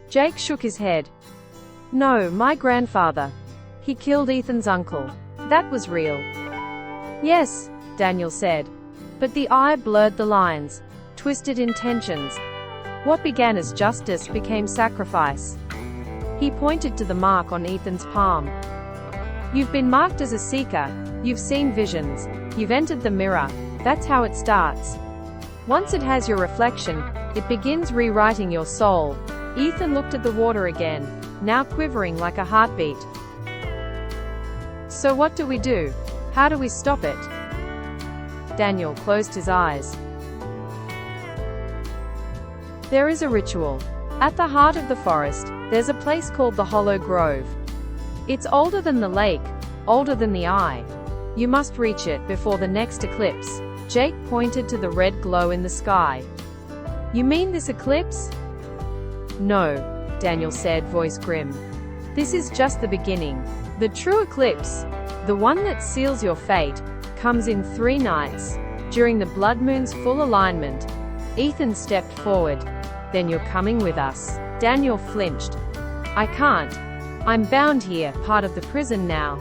Jake shook his head. "No, my grandfather. He killed Ethan's uncle. That was real." "Yes," Daniel said. "But the eye blurred the lines, twisted intentions. What began as justice became sacrifice." He pointed to the mark on Ethan's palm. "You've been marked as a seeker, you've seen visions, you've entered the mirror. That's how it starts. Once it has your reflection, it begins rewriting your soul." Ethan looked at the water again, now quivering like a heartbeat. "So what do we do? How do we stop it?" Daniel closed his eyes. "There is a ritual. At the heart of the forest, there's a place called the Hollow Grove. It's older than the lake, older than the eye. You must reach it before the next eclipse." Jake pointed to the red glow in the sky. "You mean this eclipse?" "No," Daniel said, voice grim. "This is just the beginning. The true eclipse, the one that seals your fate, comes in 3 nights, during the blood moon's full alignment." Ethan stepped forward. "Then you're coming with us." Daniel flinched. I can't. I'm bound here, part of the prison now.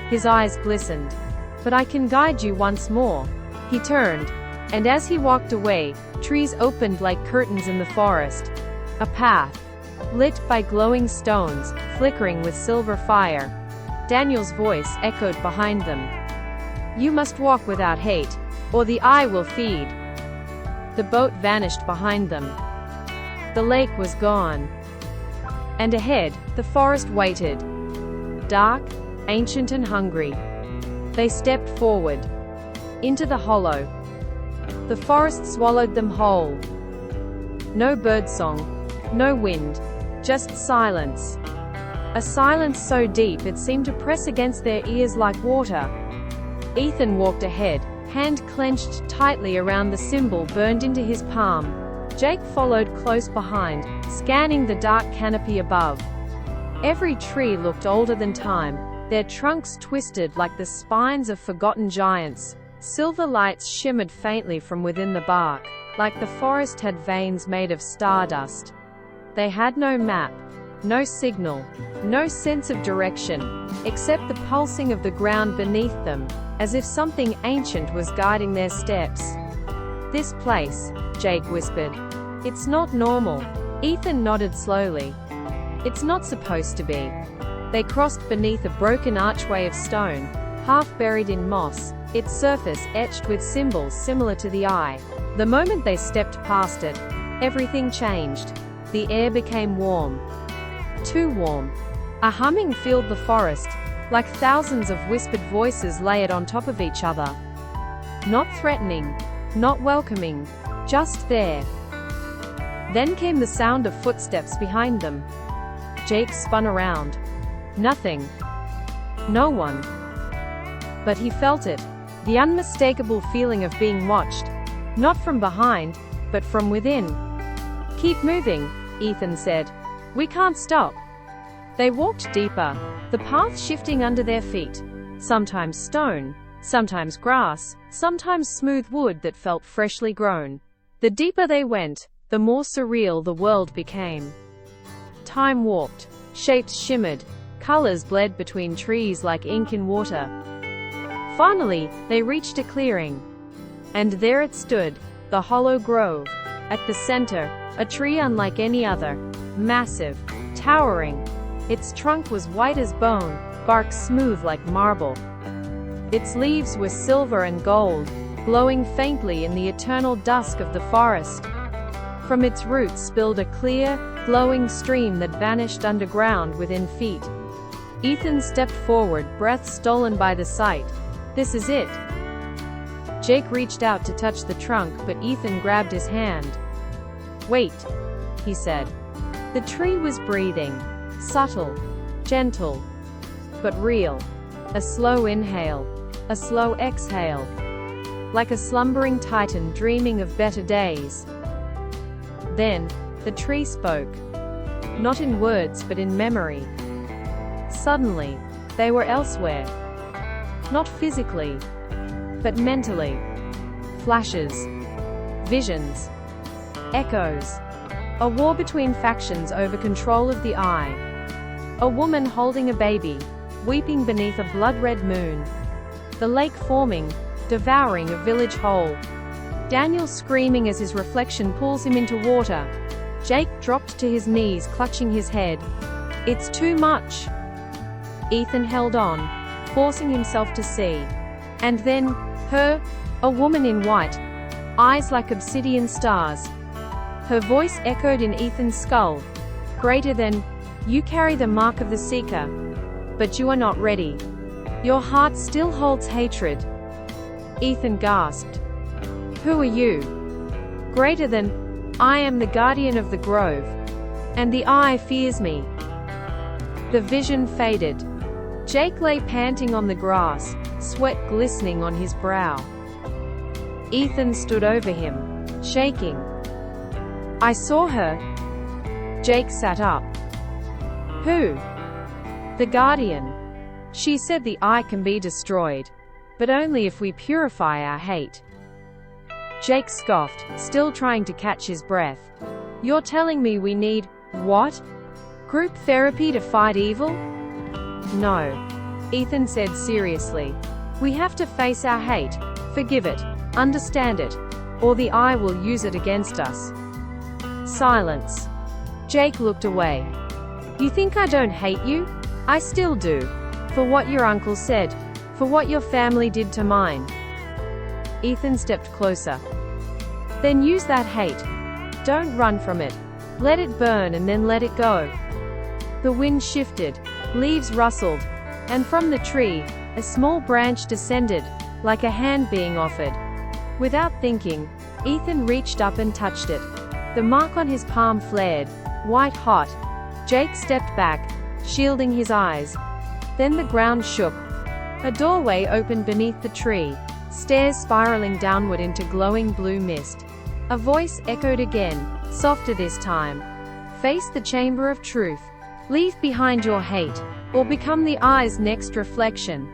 His eyes glistened. But I can guide you once more. He turned, and as he walked away, trees opened like curtains in the forest. A path, lit by glowing stones, flickering with silver fire. Daniel's voice echoed behind them. You must walk without hate, or the eye will feed. The boat vanished behind them. The lake was gone. And ahead, the forest waited. Dark, ancient and hungry. They stepped forward. Into the hollow. The forest swallowed them whole. No birdsong, no wind, just silence. A silence so deep it seemed to press against their ears like water. Ethan walked ahead, hand clenched tightly around the symbol burned into his palm. Jake followed close behind, scanning the dark canopy above. Every tree looked older than time, their trunks twisted like the spines of forgotten giants. Silver lights shimmered faintly from within the bark, like the forest had veins made of stardust. They had no map, no signal, no sense of direction, except the pulsing of the ground beneath them, as if something ancient was guiding their steps. This place, Jake whispered. It's not normal. Ethan nodded slowly. It's not supposed to be. They crossed beneath a broken archway of stone, half buried in moss, its surface etched with symbols similar to the eye. The moment they stepped past it, everything changed. The air became warm. Too warm. A humming filled the forest, like thousands of whispered voices layered on top of each other. Not threatening, not welcoming, just there. Then came the sound of footsteps behind them. Jake spun around. Nothing. No one. But he felt it, the unmistakable feeling of being watched. Not from behind, but from within. Keep moving, Ethan said. We can't stop. They walked deeper, the path shifting under their feet. Sometimes stone, sometimes grass, sometimes smooth wood that felt freshly grown. The deeper they went, the more surreal the world became. Time warped, shapes shimmered, colors bled between trees like ink in water. Finally, they reached a clearing. And there it stood, the hollow grove. At the center, a tree unlike any other, massive, towering. Its trunk was white as bone, bark smooth like marble. Its leaves were silver and gold, glowing faintly in the eternal dusk of the forest. From its roots spilled a clear, glowing stream that vanished underground within feet. Ethan stepped forward, breath stolen by the sight. This is it. Jake reached out to touch the trunk, but Ethan grabbed his hand. Wait, he said. The tree was breathing. Subtle, gentle, but real. A slow inhale, a slow exhale. Like a slumbering titan dreaming of better days. Then, the tree spoke. Not in words but in memory. Suddenly, they were elsewhere. Not physically, but mentally. Flashes, visions, echoes. A war between factions over control of the eye. A woman holding a baby, weeping beneath a blood-red moon. The lake forming, devouring a village whole. Daniel screaming as his reflection pulls him into water. Jake dropped to his knees, clutching his head. It's too much. Ethan held on, forcing himself to see. And then, her, a woman in white, eyes like obsidian stars. Her voice echoed in Ethan's skull. Greater than, you carry the mark of the Seeker. But you are not ready. Your heart still holds hatred. Ethan gasped. Who are you? Greater than, I am the guardian of the grove. And the eye fears me. The vision faded. Jake lay panting on the grass, sweat glistening on his brow. Ethan stood over him, shaking. I saw her. Jake sat up. Who? The guardian. She said the eye can be destroyed, but only if we purify our hate. Jake scoffed, still trying to catch his breath. You're telling me we need, what? Group therapy to fight evil? No. Ethan said seriously. We have to face our hate, forgive it, understand it, or the eye will use it against us. Silence. Jake looked away. You think I don't hate you? I still do. For what your uncle said. For what your family did to mine. Ethan stepped closer. Then use that hate. Don't run from it. Let it burn and then let it go. The wind shifted, leaves rustled, and from the tree, a small branch descended, like a hand being offered. Without thinking, Ethan reached up and touched it. The mark on his palm flared, white hot. Jake stepped back, shielding his eyes. Then the ground shook. A doorway opened beneath the tree, stairs spiraling downward into glowing blue mist. A voice echoed again, softer this time. Face the chamber of truth. Leave behind your hate, or become the eye's next reflection.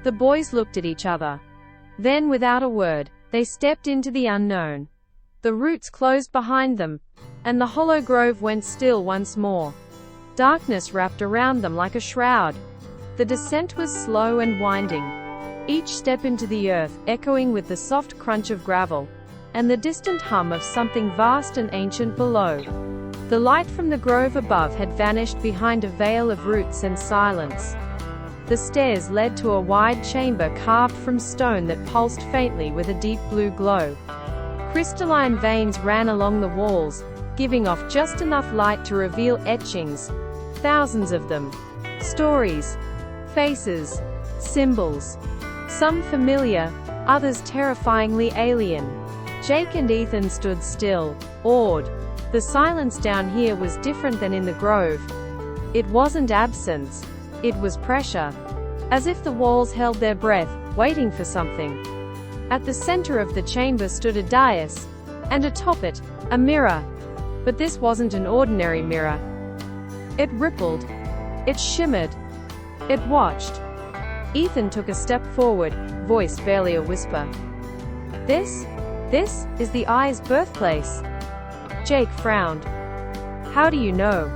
The boys looked at each other. Then, without a word, they stepped into the unknown. The roots closed behind them, and the hollow grove went still once more. Darkness wrapped around them like a shroud. The descent was slow and winding, each step into the earth echoing with the soft crunch of gravel, and the distant hum of something vast and ancient below. The light from the grove above had vanished behind a veil of roots and silence. The stairs led to a wide chamber carved from stone that pulsed faintly with a deep blue glow. Crystalline veins ran along the walls, giving off just enough light to reveal etchings, thousands of them. Stories, faces, symbols. Some familiar, others terrifyingly alien. Jake and Ethan stood still, awed. The silence down here was different than in the grove. It wasn't absence. It was pressure. As if the walls held their breath, waiting for something. At the center of the chamber stood a dais, and atop it, a mirror. But this wasn't an ordinary mirror. It rippled. It shimmered. It watched. Ethan took a step forward, voice barely a whisper. This is the eye's birthplace. Jake frowned. How do you know?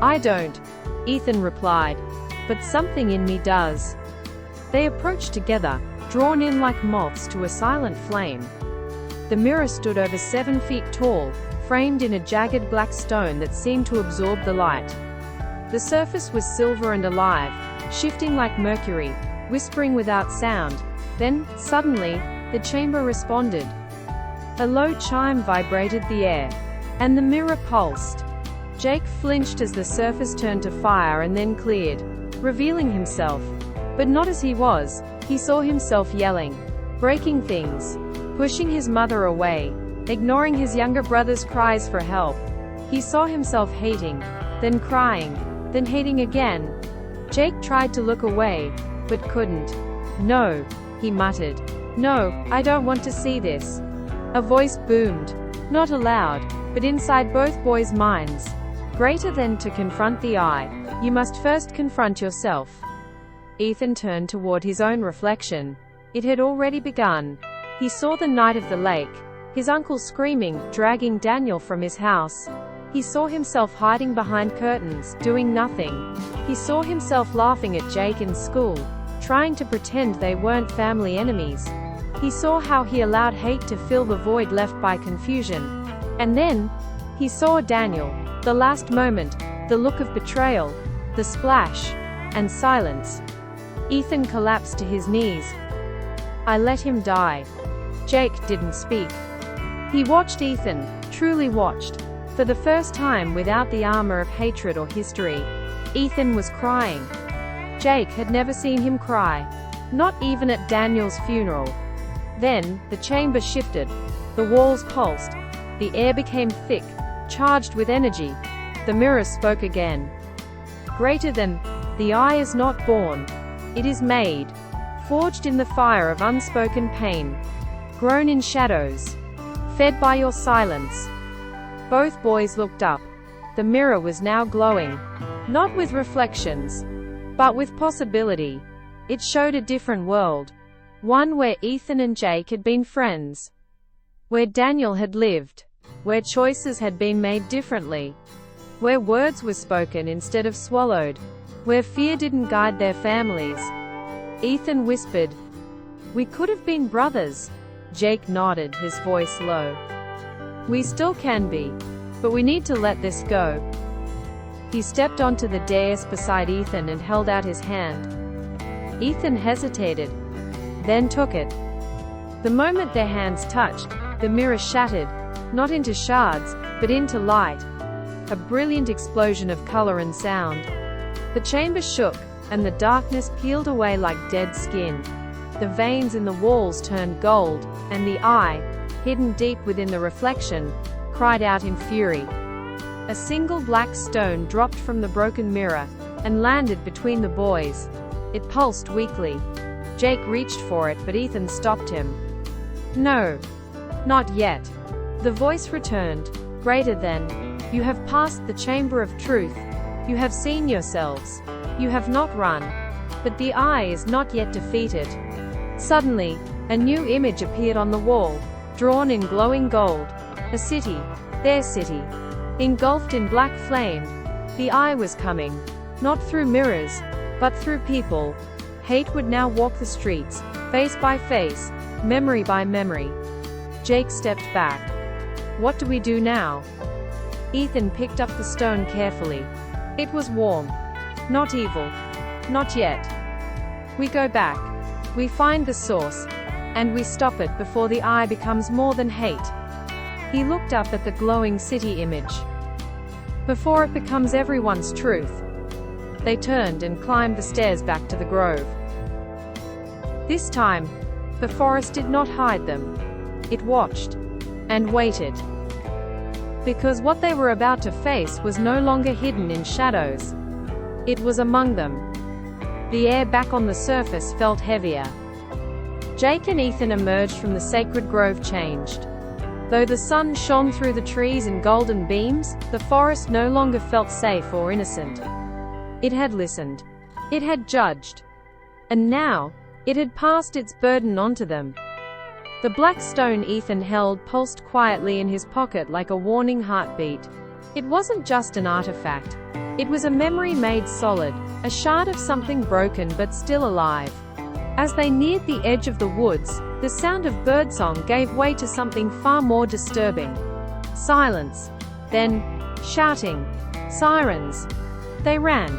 I don't, Ethan replied, but something in me does. They approached together, drawn in like moths to a silent flame. The mirror stood over 7 feet tall, framed in a jagged black stone that seemed to absorb the light. The surface was silver and alive, shifting like mercury, whispering without sound. Then, suddenly, the chamber responded. A low chime vibrated the air, and the mirror pulsed. Jake flinched as the surface turned to fire and then cleared, revealing himself. But not as he was. He saw himself yelling, breaking things, pushing his mother away, ignoring his younger brother's cries for help. He saw himself hating, then crying, then hating again. Jake tried to look away, but couldn't. No, he muttered. No, I don't want to see this. A voice boomed, not aloud, but inside both boys' minds. Greater than to confront the eye, you must first confront yourself. Ethan turned toward his own reflection. It had already begun. He saw the night of the lake, his uncle screaming, dragging Daniel from his house. He saw himself hiding behind curtains, doing nothing. He saw himself laughing at Jake in school, trying to pretend they weren't family enemies. He saw how he allowed hate to fill the void left by confusion. And then, he saw Daniel. The last moment, the look of betrayal, the splash, and silence. Ethan collapsed to his knees. I let him die. Jake didn't speak. He watched Ethan, truly watched. For the first time without the armor of hatred or history. Ethan was crying. Jake had never seen him cry. Not even at Daniel's funeral. Then, the chamber shifted. The walls pulsed. The air became thick, charged with energy. The mirror spoke again. Greater than, the eye is not born. It is made. Forged in the fire of unspoken pain. Grown in shadows. Fed by your silence. Both boys looked up. The mirror was now glowing. Not with reflections, but with possibility. It showed a different world. One where Ethan and Jake had been friends. Where Daniel had lived. Where choices had been made differently. where words were spoken instead of swallowed, where fear didn't guide their families. Ethan whispered, "We could have been brothers." Jake nodded, his voice low. "We still can be, but we need to let this go." He stepped onto the dais beside Ethan and held out his hand. Ethan hesitated, then took it. The moment their hands touched, the mirror shattered, not into shards, but into light. A brilliant explosion of color and sound. The chamber shook, and the darkness peeled away like dead skin. The veins in the walls turned gold, and the eye, hidden deep within the reflection, cried out in fury. A single black stone dropped from the broken mirror, and landed between the boys. It pulsed weakly. Jake reached for it, but Ethan stopped him. "No. Not yet." The voice returned, greater than, "You have passed the chamber of truth. You have seen yourselves. You have not run. But the eye is not yet defeated." Suddenly, a new image appeared on the wall, drawn in glowing gold. A city, their city, engulfed in black flame. The eye was coming, not through mirrors, but through people. Hate would now walk the streets, face by face, memory by memory. Jake stepped back. "What do we do now?" Ethan picked up the stone carefully. It was warm. Not evil. Not yet. "We go back. We find the source. And we stop it before the eye becomes more than hate." He looked up at the glowing city image. "Before it becomes everyone's truth." They turned and climbed the stairs back to the grove. This time, the forest did not hide them. It watched. And waited. Because what they were about to face was no longer hidden in shadows. It was among them. The air back on the surface felt heavier. Jake and Ethan emerged from the sacred grove changed. Though the sun shone through the trees in golden beams, the forest no longer felt safe or innocent. It had listened. It had judged. And now, it had passed its burden onto them. The black stone Ethan held pulsed quietly in his pocket like a warning heartbeat. It wasn't just an artifact. It was a memory made solid, a shard of something broken but still alive. As they neared the edge of the woods, the sound of birdsong gave way to something far more disturbing. Silence. Then, shouting. Sirens. They ran.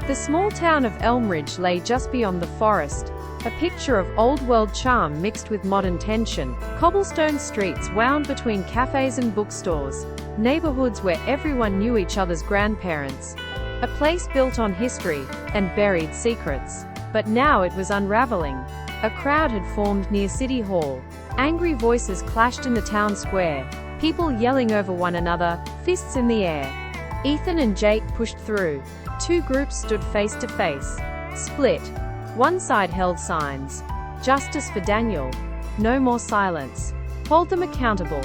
The small town of Elmridge lay just beyond the forest. A picture of old-world charm mixed with modern tension. Cobblestone streets wound between cafes and bookstores. Neighborhoods where everyone knew each other's grandparents. A place built on history and buried secrets. But now it was unraveling. A crowd had formed near City Hall. Angry voices clashed in the town square. People yelling over one another, fists in the air. Ethan and Jake pushed through. Two groups stood face to face. Split. One side held signs. Justice for Daniel. No more silence. Hold them accountable.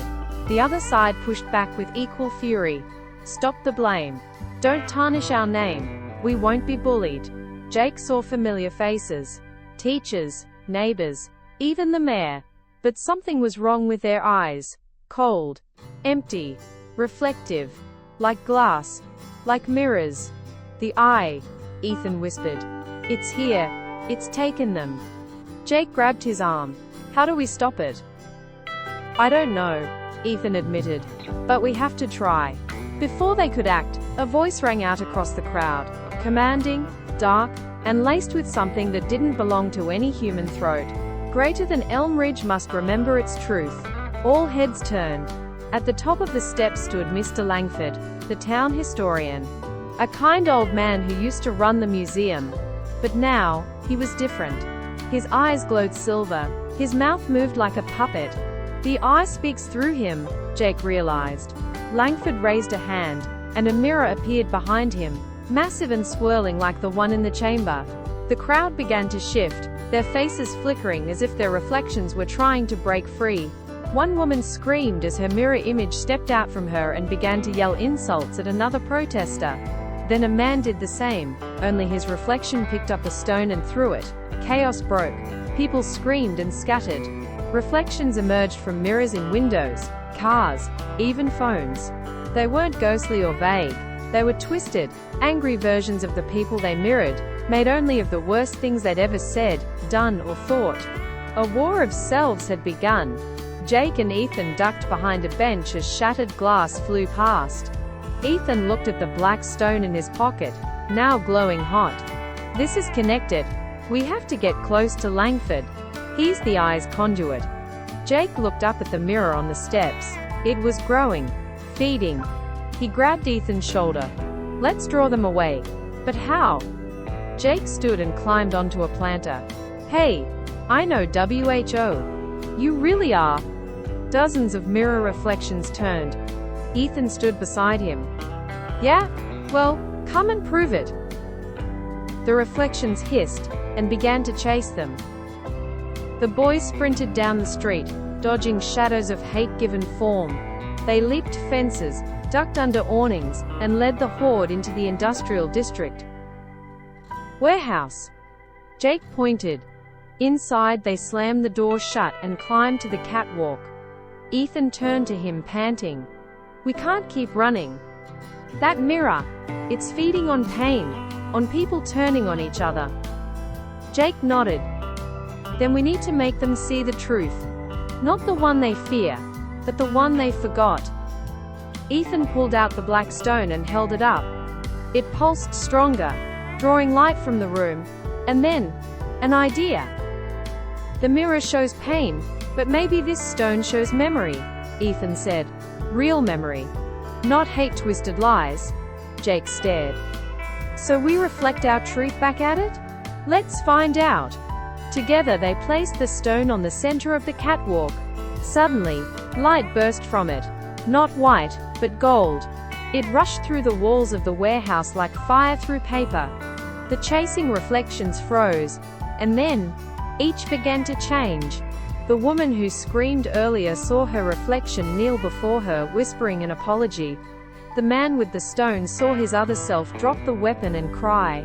The other side pushed back with equal fury. Stop the blame. Don't tarnish our name. We won't be bullied. Jake saw familiar faces. Teachers, neighbors, even the mayor. But something was wrong with their eyes. Cold. Empty. Reflective. Like glass. Like mirrors. "The eye," Ethan whispered. "It's here. It's taken them." Jake grabbed his arm. "How do we stop it?" "I don't know," Ethan admitted. "But we have to try." Before they could act, a voice rang out across the crowd. Commanding, dark, and laced with something that didn't belong to any human throat. "Greater than Elmridge must remember its truth." All heads turned. At the top of the steps stood Mr. Langford, the town historian. A kind old man who used to run the museum. But now, he was different. His eyes glowed silver. His mouth moved like a puppet. The eye speaks through him, Jake realized. Langford raised a hand, and a mirror appeared behind him, massive and swirling like the one in the chamber. The crowd began to shift, their faces flickering as if their reflections were trying to break free. One woman screamed as her mirror image stepped out from her and began to yell insults at another protester. Then a man did the same, only his reflection picked up a stone and threw it. Chaos broke. People screamed and scattered. Reflections emerged from mirrors in windows, cars, even phones. They weren't ghostly or vague. They were twisted, angry versions of the people they mirrored, made only of the worst things they'd ever said, done, or thought. A war of selves had begun. Jake and Ethan ducked behind a bench as shattered glass flew past. Ethan looked at the black stone in his pocket, now glowing hot. "This is connected. We have to get close to Langford. He's the eye's conduit." Jake looked up at the mirror on the steps. It was growing, feeding. He grabbed Ethan's shoulder. "Let's draw them away." "But how?" Jake stood and climbed onto a planter. "Hey, I know WHO. You really are." Dozens of mirror reflections turned. Ethan stood beside him. "Yeah? Well, come and prove it." The reflections hissed, and began to chase them. The boys sprinted down the street, dodging shadows of hate-given form. They leaped fences, ducked under awnings, and led the horde into the industrial district. "Warehouse." Jake pointed. Inside, they slammed the door shut and climbed to the catwalk. Ethan turned to him, panting. "We can't keep running. That mirror, it's feeding on pain, on people turning on each other." Jake nodded. "Then we need to make them see the truth. Not the one they fear, but the one they forgot." Ethan pulled out the black stone and held it up. It pulsed stronger, drawing light from the room. And then, an idea. "The mirror shows pain, but maybe this stone shows memory," Ethan said. "Real memory. Not hate-twisted lies." Jake stared. "So we reflect our truth back at it? Let's find out." Together they placed the stone on the center of the catwalk. Suddenly, light burst from it. Not white, but gold. It rushed through the walls of the warehouse like fire through paper. The chasing reflections froze, and then, each began to change. The woman who screamed earlier saw her reflection kneel before her, whispering an apology. The man with the stone saw his other self drop the weapon and cry.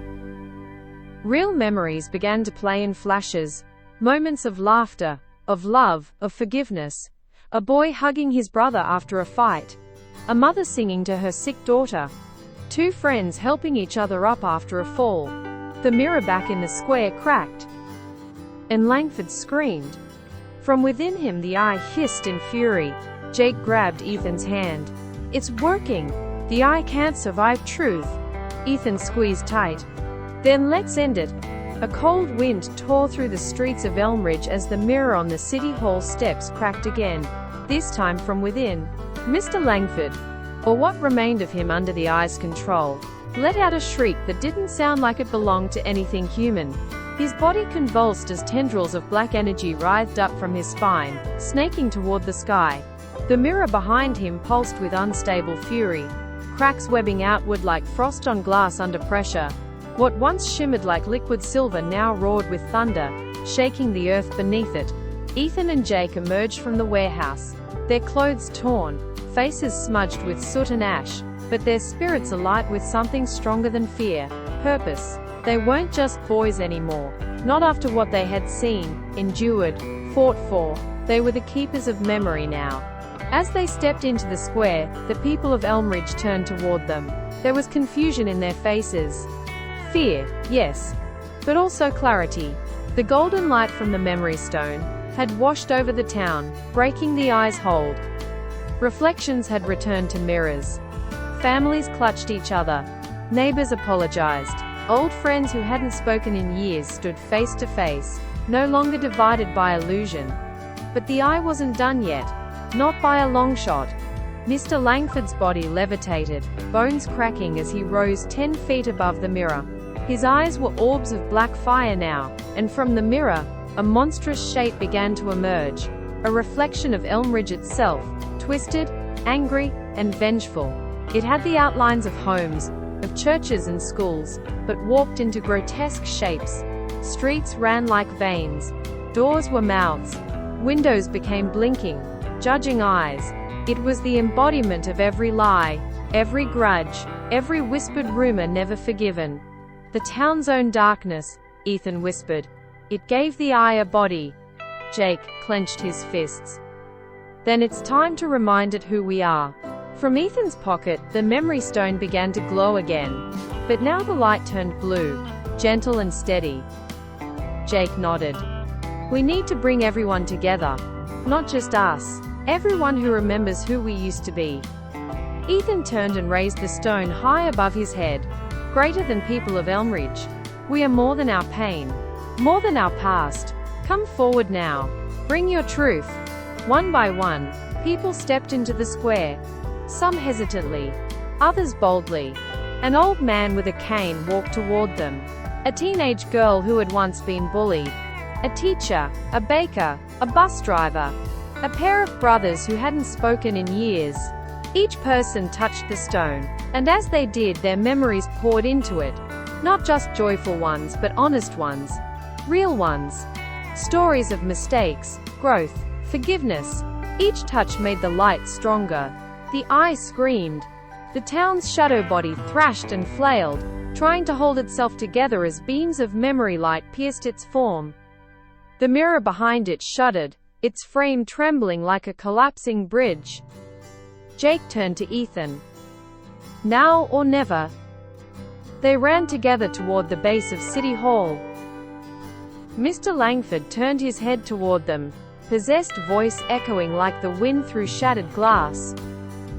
Real memories began to play in flashes. Moments of laughter, of love, of forgiveness. A boy hugging his brother after a fight. A mother singing to her sick daughter. Two friends helping each other up after a fall. The mirror back in the square cracked. And Langford screamed. From within him the eye hissed in fury. Jake grabbed Ethan's hand. "It's working! The eye can't survive truth." Ethan squeezed tight. "Then let's end it." A cold wind tore through the streets of Elmridge as the mirror on the City Hall steps cracked again, this time from within. Mr. Langford, or what remained of him under the eye's control, let out a shriek that didn't sound like it belonged to anything human. His body convulsed as tendrils of black energy writhed up from his spine, snaking toward the sky. The mirror behind him pulsed with unstable fury, cracks webbing outward like frost on glass under pressure. What once shimmered like liquid silver now roared with thunder, shaking the earth beneath it. Ethan and Jake emerged from the warehouse, their clothes torn, faces smudged with soot and ash, but their spirits alight with something stronger than fear, purpose. They weren't just boys anymore, not after what they had seen, endured, fought for. They were the keepers of memory now. As they stepped into the square, the people of Elmridge turned toward them. There was confusion in their faces. Fear, yes, but also clarity. The golden light from the memory stone had washed over the town, breaking the eye's hold. Reflections had returned to mirrors. Families clutched each other. Neighbors apologized. Old friends who hadn't spoken in years stood face to face, no longer divided by illusion. But the eye wasn't done yet, not by a long shot. Mr. Langford's body levitated, bones cracking as he rose 10 feet above the mirror. His eyes were orbs of black fire now, and from the mirror, a monstrous shape began to emerge, a reflection of Elmridge itself, twisted, angry, and vengeful. It had the outlines of homes, of churches and schools, but warped into grotesque shapes. Streets ran like veins. Doors were mouths. Windows became blinking, judging eyes. It was the embodiment of every lie, every grudge, every whispered rumor never forgiven. "The town's own darkness," Ethan whispered. "It gave the eye a body." Jake clenched his fists. "Then it's time to remind it who we are. From Ethan's pocket, the memory stone began to glow again. But now the light turned blue, gentle and steady. Jake nodded. We need to bring everyone together. Not just us. Everyone who remembers who we used to be. Ethan turned and raised the stone high above his head. Greater than people of Elmridge. We are more than our pain. More than our past. Come forward now. Bring your truth. One by one, people stepped into the square. Some hesitantly, others boldly. An old man with a cane walked toward them. A teenage girl who had once been bullied. A teacher, a baker, a bus driver. A pair of brothers who hadn't spoken in years. Each person touched the stone, and as they did, their memories poured into it. Not just joyful ones, but honest ones. Real ones. Stories of mistakes, growth, forgiveness. Each touch made the light stronger. The eye screamed. The town's shadow body thrashed and flailed, trying to hold itself together as beams of memory light pierced its form. The mirror behind it shuddered, its frame trembling like a collapsing bridge. Jake turned to Ethan. Now or never. They ran together toward the base of City Hall. Mr. Langford turned his head toward them, possessed voice echoing like the wind through shattered glass.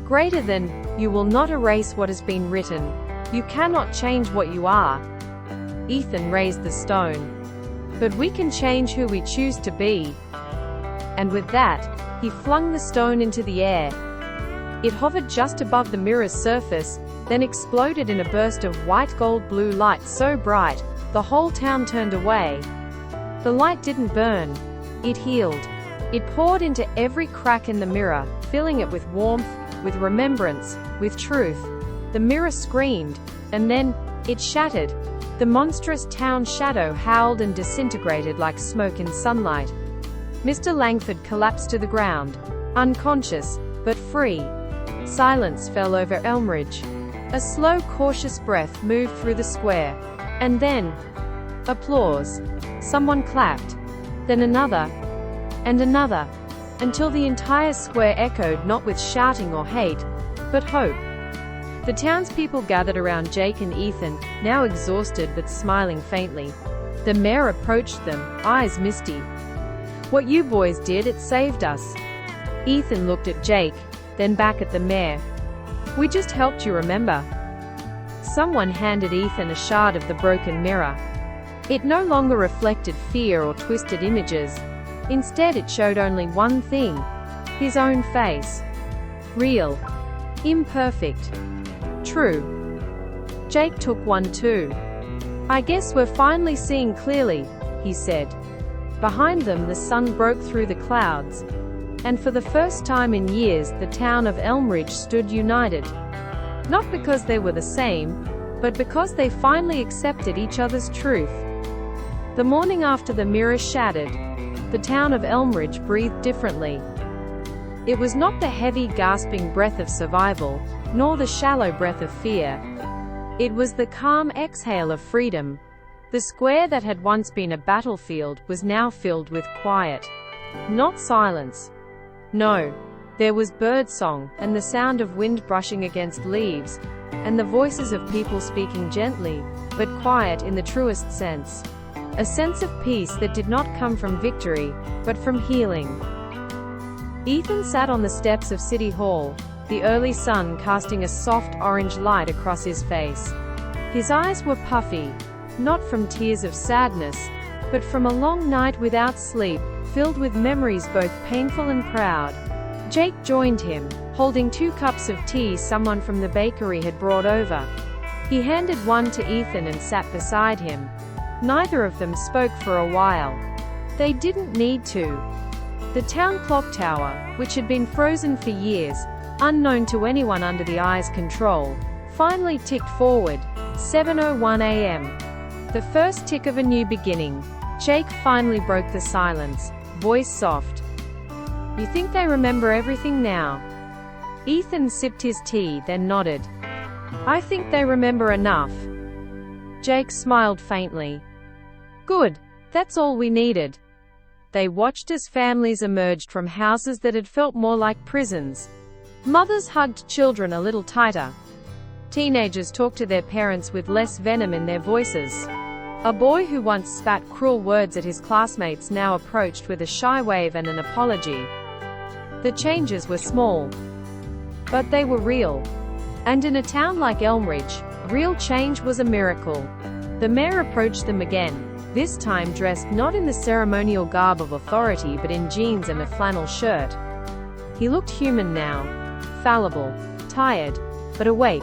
Greater than, you will not erase what has been written. You cannot change what you are. Ethan raised the stone. But we can change who we choose to be. And with that, he flung the stone into the air. It hovered just above the mirror's surface, then exploded in a burst of white gold blue light so bright, the whole town turned away. The light didn't burn. It healed. It poured into every crack in the mirror, filling it with warmth, with remembrance, with truth. The mirror screamed, and then, it shattered. The monstrous town shadow howled and disintegrated like smoke in sunlight. Mr. Langford collapsed to the ground, unconscious, but free. Silence fell over Elmridge. A slow, cautious breath moved through the square. And then, applause. Someone clapped. Then another. And another. Until the entire square echoed not with shouting or hate, but hope. The townspeople gathered around Jake and Ethan, now exhausted but smiling faintly. The mayor approached them, eyes misty. What you boys did, it saved us. Ethan looked at Jake, then back at the mayor. We just helped you remember. Someone handed Ethan a shard of the broken mirror. It no longer reflected fear or twisted images. Instead, it showed only one thing. His own face. Real. Imperfect. True. Jake took one too. I guess we're finally seeing clearly, he said. Behind them, the sun broke through the clouds. And for the first time in years, the town of Elmridge stood united. Not because they were the same, but because they finally accepted each other's truth. The morning after the mirror shattered, the town of Elmridge breathed differently. It was not the heavy, gasping breath of survival, nor the shallow breath of fear. It was the calm exhale of freedom. The square that had once been a battlefield was now filled with quiet. Not silence. No. There was birdsong, and the sound of wind brushing against leaves, and the voices of people speaking gently, but quiet in the truest sense. A sense of peace that did not come from victory, but from healing. Ethan sat on the steps of City Hall, the early sun casting a soft orange light across his face. His eyes were puffy, not from tears of sadness, but from a long night without sleep, filled with memories both painful and proud. Jake joined him, holding 2 cups of tea someone from the bakery had brought over. He handed one to Ethan and sat beside him. Neither of them spoke for a while. They didn't need to. The town clock tower, which had been frozen for years, unknown to anyone under the eye's control, finally ticked forward. 7:01 a.m. The first tick of a new beginning. Jake finally broke the silence, voice soft. You think they remember everything now? Ethan sipped his tea, then nodded. I think they remember enough. Jake smiled faintly. Good. That's all we needed. They watched as families emerged from houses that had felt more like prisons. Mothers hugged children a little tighter. Teenagers talked to their parents with less venom in their voices. A boy who once spat cruel words at his classmates now approached with a shy wave and an apology. The changes were small, but they were real. And in a town like Elmridge, real change was a miracle. The mayor approached them again, this time dressed not in the ceremonial garb of authority but in jeans and a flannel shirt. He looked human now, fallible, tired, but awake.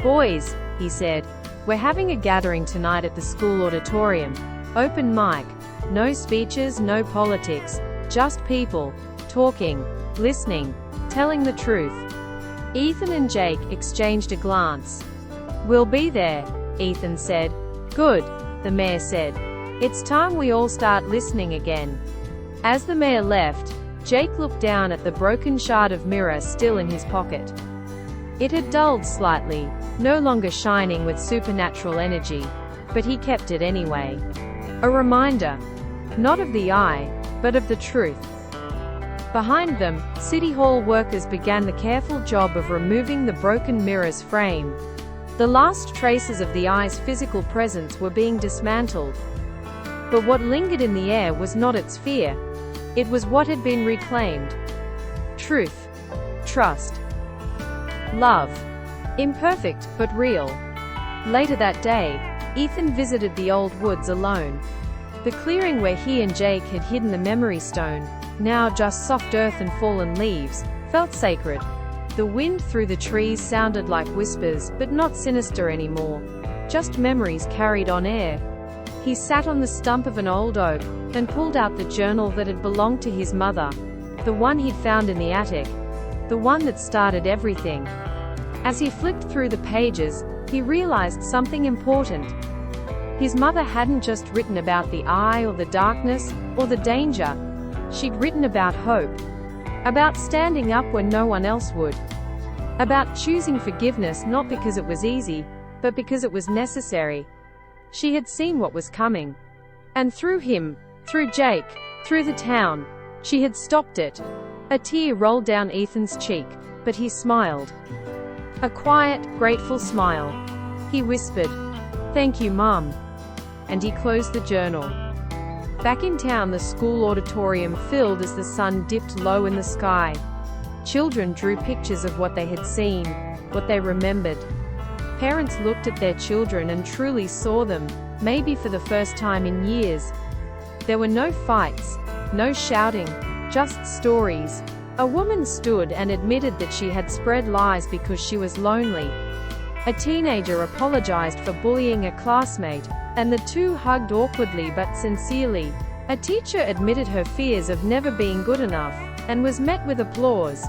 "Boys," he said, "we're having a gathering tonight at the school auditorium. Open mic. No speeches, no politics. Just people. Talking. Listening. Telling the truth." Ethan and Jake exchanged a glance. "We'll be there," Ethan said. "Good," the mayor said. "It's time we all start listening again." As the mayor left, Jake looked down at the broken shard of mirror still in his pocket. It had dulled slightly, no longer shining with supernatural energy, but he kept it anyway. A reminder, not of the eye, but of the truth. Behind them, City Hall workers began the careful job of removing the broken mirror's frame. The last traces of the eye's physical presence were being dismantled. But what lingered in the air was not its fear. It was what had been reclaimed. Truth. Trust. Love. Imperfect, but real. Later that day, Ethan visited the old woods alone. The clearing where he and Jake had hidden the memory stone, now just soft earth and fallen leaves, felt sacred. The wind through the trees sounded like whispers, but not sinister anymore. Just memories carried on air. He sat on the stump of an old oak, and pulled out the journal that had belonged to his mother. The one he'd found in the attic. The one that started everything. As he flipped through the pages, he realized something important. His mother hadn't just written about the eye or the darkness, or the danger. She'd written about hope. About standing up when no one else would. About choosing forgiveness not because it was easy, but because it was necessary. She had seen what was coming. And through him, through Jake, through the town, she had stopped it. A tear rolled down Ethan's cheek, but he smiled. A quiet, grateful smile. He whispered, "Thank you, Mom." And he closed the journal. Back in town, the school auditorium filled as the sun dipped low in the sky. Children drew pictures of what they had seen, what they remembered. Parents looked at their children and truly saw them, maybe for the first time in years. There were no fights, no shouting, just stories. A woman stood and admitted that she had spread lies because she was lonely. A teenager apologized for bullying a classmate, and the two hugged awkwardly but sincerely. A teacher admitted her fears of never being good enough, and was met with applause.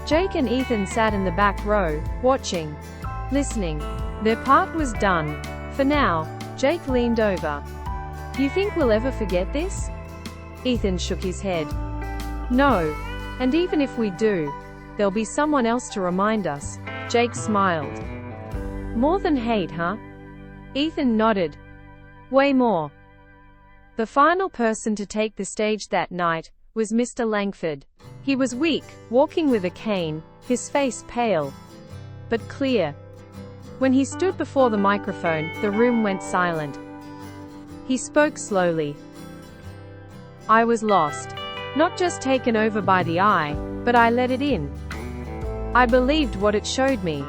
Jake and Ethan sat in the back row, watching, listening. Their part was done. For now. Jake leaned over. "You think we'll ever forget this?" Ethan shook his head. "No. And even if we do, there'll be someone else to remind us." Jake smiled. "More than hate, huh?" Ethan nodded. "Way more." The final person to take the stage that night was Mr. Langford. He was weak, walking with a cane, his face pale, but clear. When he stood before the microphone, the room went silent. He spoke slowly. "I was lost. Not just taken over by the eye, but I let it in. I believed what it showed me.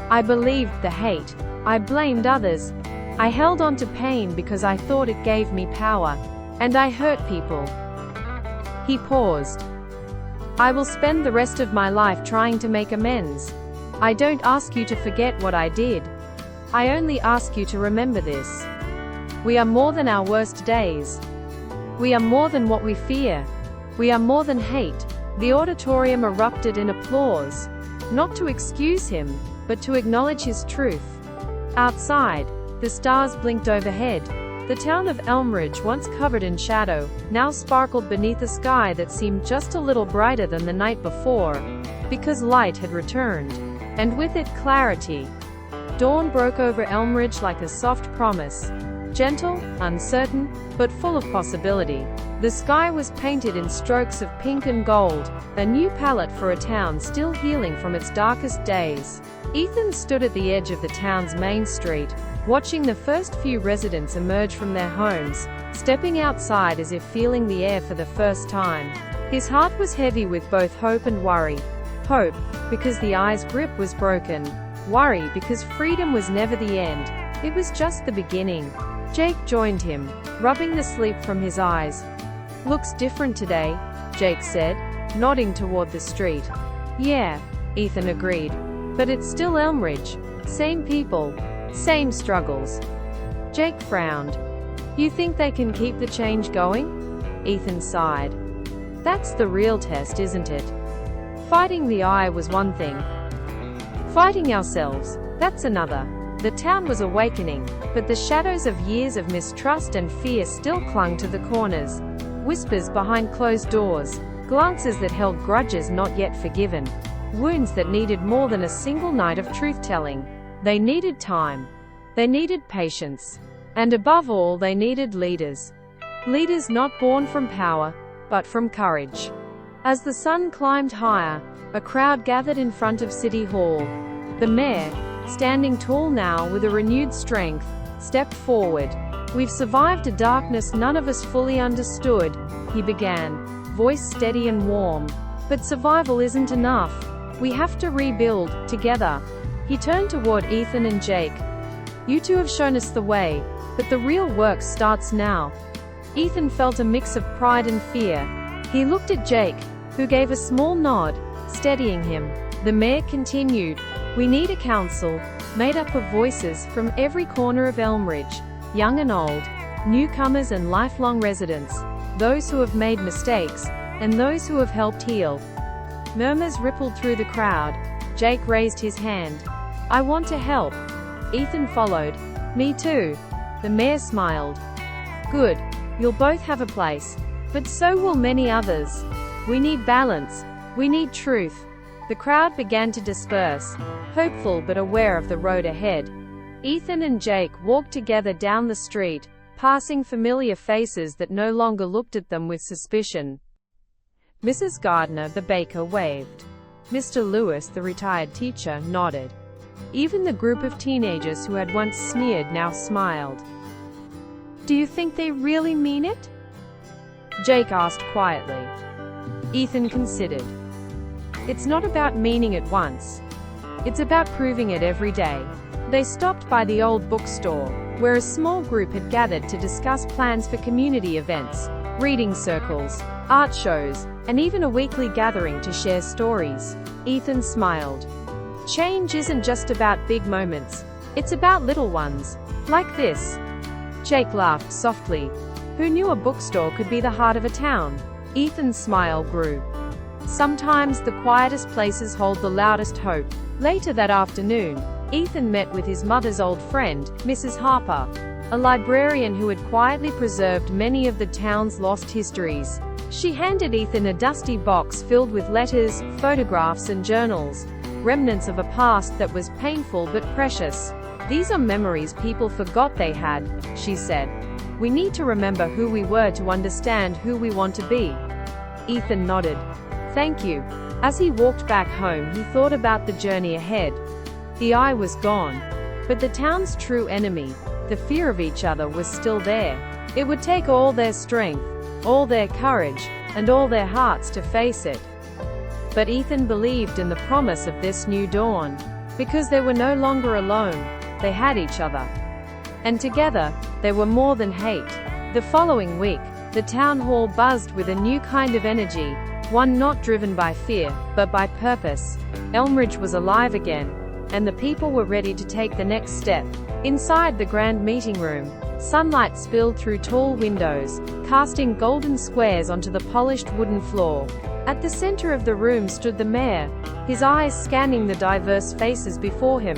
I believed the hate. I blamed others. I held on to pain because I thought it gave me power. And I hurt people." He paused. "I will spend the rest of my life trying to make amends. I don't ask you to forget what I did. I only ask you to remember this. We are more than our worst days. We are more than what we fear. We are more than hate." The auditorium erupted in applause. Not to excuse him, but to acknowledge his truth. Outside, the stars blinked overhead. The town of Elmridge, once covered in shadow, now sparkled beneath a sky that seemed just a little brighter than the night before, because light had returned. And with it, clarity. Dawn broke over Elmridge like a soft promise. Gentle, uncertain, but full of possibility. The sky was painted in strokes of pink and gold, a new palette for a town still healing from its darkest days. Ethan stood at the edge of the town's main street, watching the first few residents emerge from their homes, stepping outside as if feeling the air for the first time. His heart was heavy with both hope and worry. Hope, because the eye's grip was broken. Worry, because freedom was never the end. It was just the beginning. Jake joined him, rubbing the sleep from his eyes. "Looks different today," Jake said, nodding toward the street. "Yeah," Ethan agreed. "But it's still Elmridge. Same people. Same struggles." Jake frowned. "You think they can keep the change going?" Ethan sighed. "That's the real test, isn't it? Fighting the eye was one thing. Fighting ourselves, that's another." The town was awakening, but the shadows of years of mistrust and fear still clung to the corners. Whispers behind closed doors, glances that held grudges not yet forgiven, wounds that needed more than a single night of truth-telling. They needed time. They needed patience. And above all, they needed leaders. Leaders not born from power, but from courage. As the sun climbed higher, a crowd gathered in front of City Hall. The mayor, standing tall now with a renewed strength, stepped forward. "We've survived a darkness none of us fully understood," he began, voice steady and warm. "But survival isn't enough. We have to rebuild, together." He turned toward Ethan and Jake. "You two have shown us the way, but the real work starts now." Ethan felt a mix of pride and fear. He looked at Jake, who gave a small nod, steadying him. The mayor continued, "We need a council, made up of voices from every corner of Elmridge, young and old, newcomers and lifelong residents, those who have made mistakes, and those who have helped heal." Murmurs rippled through the crowd. Jake raised his hand. "I want to help." Ethan followed. "Me too." The mayor smiled. "Good. You'll both have a place. But so will many others. We need balance. We need truth." The crowd began to disperse, hopeful but aware of the road ahead. Ethan and Jake walked together down the street, passing familiar faces that no longer looked at them with suspicion. Mrs. Gardner, the baker, waved. Mr. Lewis, the retired teacher, nodded. Even the group of teenagers who had once sneered now smiled. "Do you think they really mean it?" Jake asked quietly. Ethan considered. "It's not about meaning it once. It's about proving it every day." They stopped by the old bookstore, where a small group had gathered to discuss plans for community events, reading circles, art shows, and even a weekly gathering to share stories. Ethan smiled. "Change isn't just about big moments. It's about little ones. Like this." Jake laughed softly. Who knew a bookstore could be the heart of a town? Ethan's smile grew. "Sometimes the quietest places hold the loudest hope." Later that afternoon, Ethan met with his mother's old friend, Mrs. Harper, a librarian who had quietly preserved many of the town's lost histories. She handed Ethan a dusty box filled with letters, photographs and journals, remnants of a past that was painful but precious. "These are memories people forgot they had," she said. "We need to remember who we were to understand who we want to be." Ethan nodded. "Thank you." As he walked back home, he thought about the journey ahead. The eye was gone, but the town's true enemy, the fear of each other, was still there. It would take all their strength, all their courage, and all their hearts to face it. But Ethan believed in the promise of this new dawn. Because they were no longer alone, they had each other. And together, they were more than hate. The following week, the town hall buzzed with a new kind of energy, one not driven by fear, but by purpose. Elmridge was alive again, and the people were ready to take the next step. Inside the grand meeting room, sunlight spilled through tall windows, casting golden squares onto the polished wooden floor. At the center of the room stood the mayor, his eyes scanning the diverse faces before him.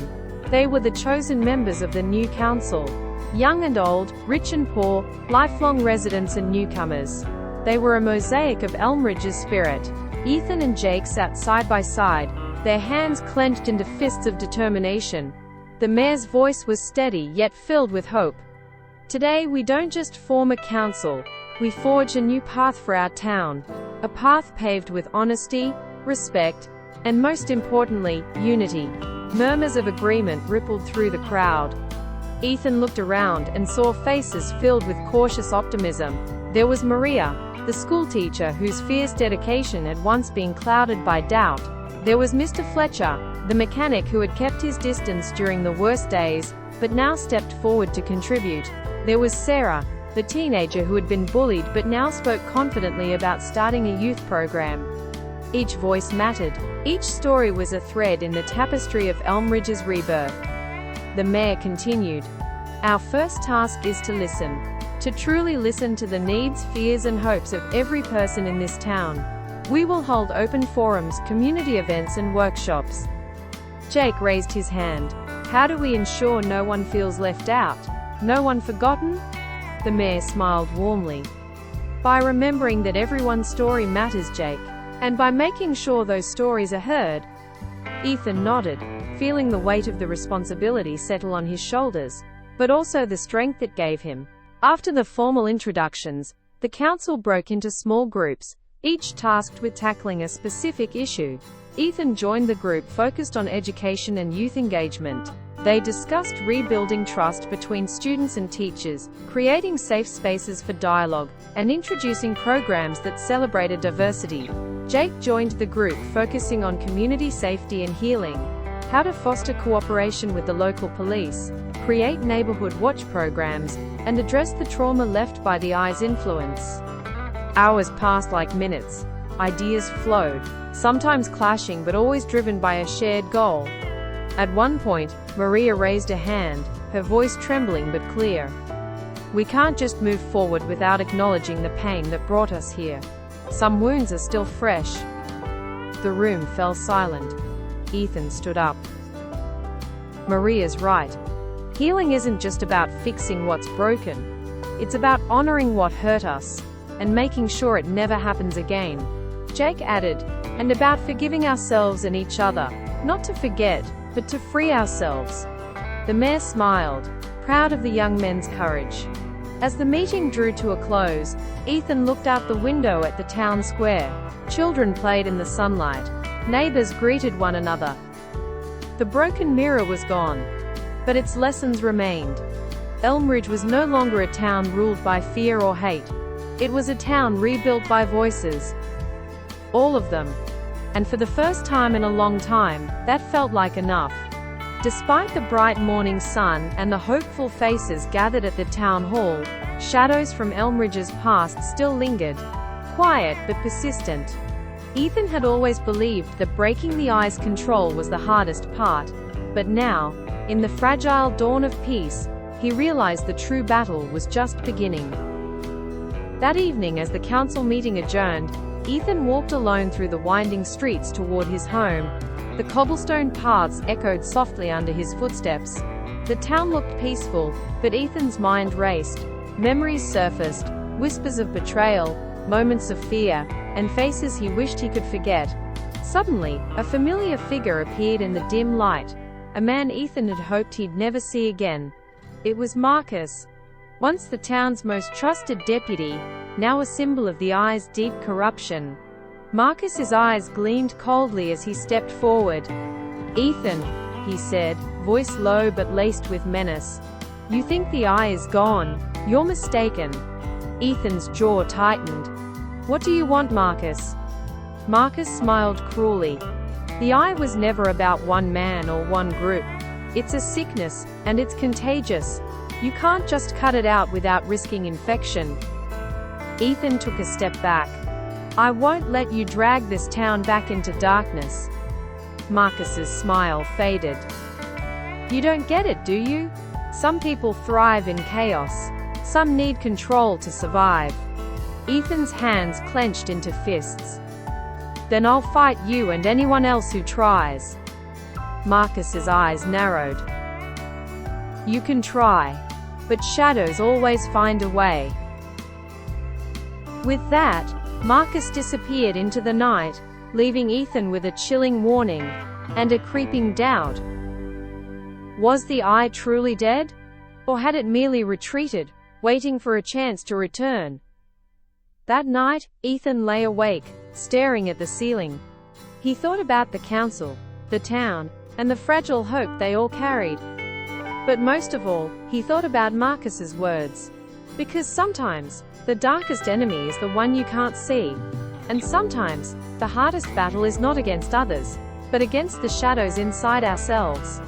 They were the chosen members of the new council. Young and old, rich and poor, lifelong residents and newcomers. They were a mosaic of Elmridge's spirit. Ethan and Jake sat side by side, their hands clenched into fists of determination. The mayor's voice was steady yet filled with hope. "Today we don't just form a council, We forge a new path for our town, a path paved with honesty, respect, and most importantly, unity. Murmurs of agreement rippled through the crowd. Ethan looked around and saw faces filled with cautious optimism. There was Maria, the schoolteacher whose fierce dedication had once been clouded by doubt. There was Mr. Fletcher, the mechanic who had kept his distance during the worst days, but now stepped forward to contribute. There was Sarah, the teenager who had been bullied but now spoke confidently about starting a youth program. Each voice mattered. Each story was a thread in the tapestry of Elmridge's rebirth. The mayor continued. Our first task is to listen. To truly listen to the needs, fears and hopes of every person in this town. We will hold open forums, community events and workshops. Jake raised his hand. How do we ensure no one feels left out? No one forgotten? The mayor smiled warmly. By remembering that everyone's story matters, Jake. And by making sure those stories are heard. Ethan nodded, feeling the weight of the responsibility settle on his shoulders, but also the strength it gave him. After the formal introductions, the council broke into small groups, each tasked with tackling a specific issue. Ethan joined the group focused on education and youth engagement. They discussed rebuilding trust between students and teachers, creating safe spaces for dialogue, and introducing programs that celebrated diversity. Jake joined the group focusing on community safety and healing, how to foster cooperation with the local police, create neighborhood watch programs, and address the trauma left by the eye's influence. Hours passed like minutes. Ideas flowed, sometimes clashing but always driven by a shared goal. At one point, Maria raised a hand, her voice trembling but clear. We can't just move forward without acknowledging the pain that brought us here. Some wounds are still fresh. The room fell silent. Ethan stood up. Maria's right. Healing isn't just about fixing what's broken. It's about honoring what hurt us, and making sure it never happens again. Jake added, and about forgiving ourselves and each other, not to forget, but to free ourselves. The mayor smiled, proud of the young men's courage. As the meeting drew to a close, Ethan looked out the window at the town square. Children played in the sunlight. Neighbors greeted one another. The broken mirror was gone, but its lessons remained. Elmridge was no longer a town ruled by fear or hate. It was a town rebuilt by voices. All of them. And for the first time in a long time, that felt like enough. Despite the bright morning sun and the hopeful faces gathered at the town hall, shadows from Elmridge's past still lingered, quiet but persistent. Ethan had always believed that breaking the eye's control was the hardest part, but now, in the fragile dawn of peace, he realized the true battle was just beginning. That evening, as the council meeting adjourned, Ethan walked alone through the winding streets toward his home. The cobblestone paths echoed softly under his footsteps. The town looked peaceful, but Ethan's mind raced. Memories surfaced, whispers of betrayal, moments of fear, and faces he wished he could forget. Suddenly, a familiar figure appeared in the dim light, a man Ethan had hoped he'd never see again. It was Marcus, once the town's most trusted deputy, now a symbol of the eye's deep corruption. Marcus's eyes gleamed coldly as he stepped forward. Ethan, he said, voice low but laced with menace. You think the eye is gone? You're mistaken. Ethan's jaw tightened. What do you want, Marcus? Marcus smiled cruelly. The eye was never about one man or one group. It's a sickness, and it's contagious. You can't just cut it out without risking infection. Ethan took a step back. I won't let you drag this town back into darkness. Marcus's smile faded. You don't get it, do you? Some people thrive in chaos. Some need control to survive. Ethan's hands clenched into fists. Then I'll fight you and anyone else who tries. Marcus's eyes narrowed. You can try, but shadows always find a way. With that, Marcus disappeared into the night, leaving Ethan with a chilling warning, and a creeping doubt. Was the eye truly dead? Or had it merely retreated, waiting for a chance to return? That night, Ethan lay awake, staring at the ceiling. He thought about the council, the town, and the fragile hope they all carried. But most of all, he thought about Marcus's words. Because sometimes, the darkest enemy is the one you can't see. And sometimes, the hardest battle is not against others, but against the shadows inside ourselves.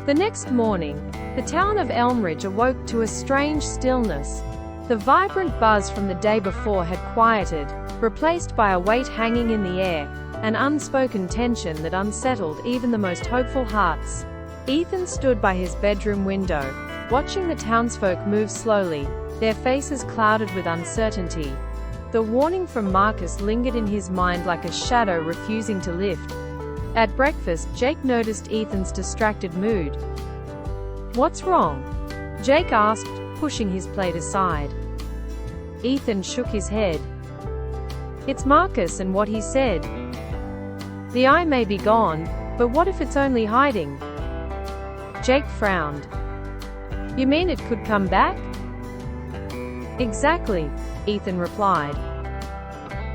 The next morning, the town of Elmridge awoke to a strange stillness. The vibrant buzz from the day before had quieted, replaced by a weight hanging in the air, an unspoken tension that unsettled even the most hopeful hearts. Ethan stood by his bedroom window, watching the townsfolk move slowly, their faces clouded with uncertainty. The warning from Marcus lingered in his mind like a shadow refusing to lift. At breakfast, Jake noticed Ethan's distracted mood. "What's wrong?" Jake asked, pushing his plate aside. Ethan shook his head. "It's Marcus and what he said. The eye may be gone, but what if it's only hiding?" Jake frowned. "You mean it could come back?" "Exactly," Ethan replied.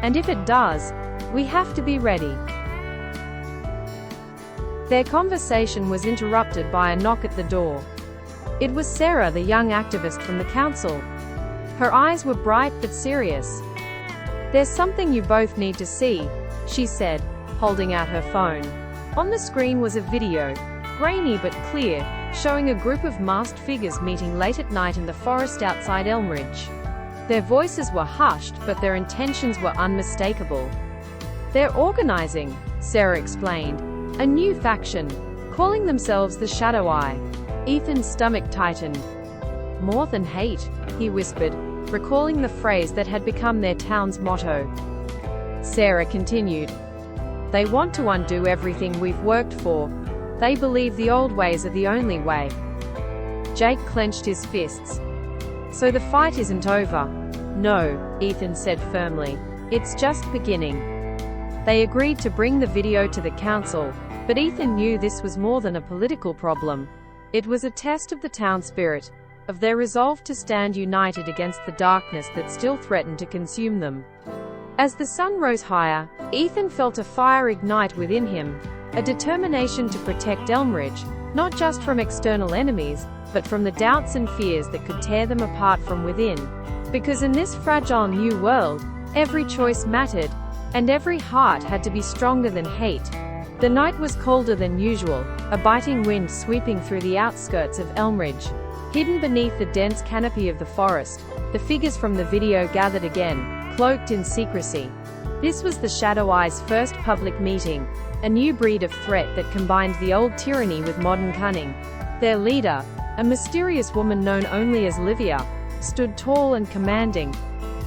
"And if it does, we have to be ready." Their conversation was interrupted by a knock at the door. It was Sarah, the young activist from the council. Her eyes were bright but serious. "There's something you both need to see," she said, holding out her phone. On the screen was a video, grainy but clear, showing a group of masked figures meeting late at night in the forest outside Elmridge. Their voices were hushed, but their intentions were unmistakable. "They're organizing," Sarah explained. "A new faction, calling themselves the Shadow Eye." Ethan's stomach tightened. "More than hate," he whispered, recalling the phrase that had become their town's motto. Sarah continued. "They want to undo everything we've worked for. They believe the old ways are the only way." Jake clenched his fists. "So the fight isn't over?" "No," Ethan said firmly. "It's just beginning." They agreed to bring the video to the council, but Ethan knew this was more than a political problem. It was a test of the town spirit, of their resolve to stand united against the darkness that still threatened to consume them. As the sun rose higher, Ethan felt a fire ignite within him, a determination to protect Elmridge, not just from external enemies, but from the doubts and fears that could tear them apart from within. Because in this fragile new world, every choice mattered, and every heart had to be stronger than hate. The night was colder than usual, a biting wind sweeping through the outskirts of Elmridge. Hidden beneath the dense canopy of the forest, the figures from the video gathered again, cloaked in secrecy. This was the Shadow Eye's first public meeting, a new breed of threat that combined the old tyranny with modern cunning. Their leader, a mysterious woman known only as Livia, stood tall and commanding.